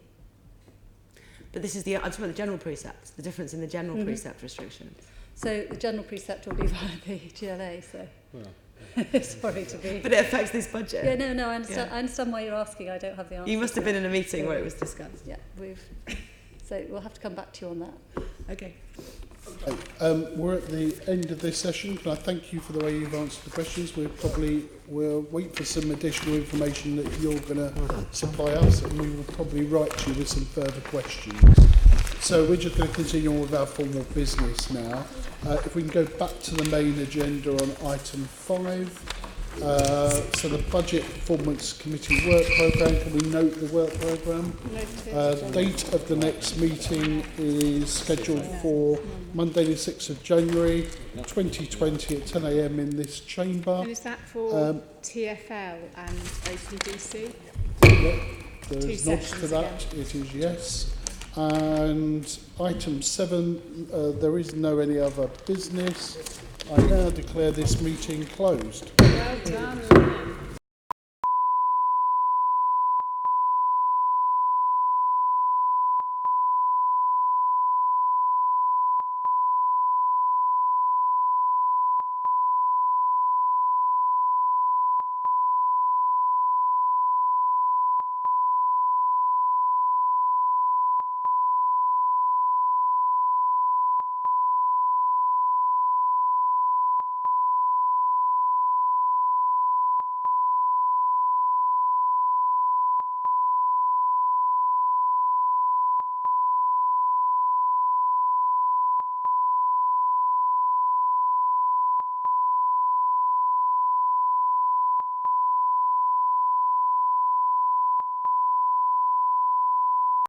But this is the, I'm talking about the general precept, the difference in the general precept restrictions. So the general precept will be via the GLA, so sorry to be... But it affects this budget. Yeah, no, I understand, I understand why you're asking. I don't have the answer. You must have been in a meeting where it was discussed. Yeah, so we'll have to come back to you on that. Okay. We're at the end of this session. Can I thank you for the way you've answered the questions? We'll wait for some additional information that you're going to supply us, and we will probably write to you with some further questions. So we're just going to continue on with our formal business now. If we can go back to the main agenda on item 5. So the Budget Performance Committee work programme, can we note the work programme? Date of the next meeting is scheduled for Monday the 6th of January 2020 at 10 a.m. in this chamber. And is that for TfL and OPDC? Yep, there Two is nods to sessions that, again. it is yes. And item 7, there is no any other business. I now declare this meeting closed. Well done.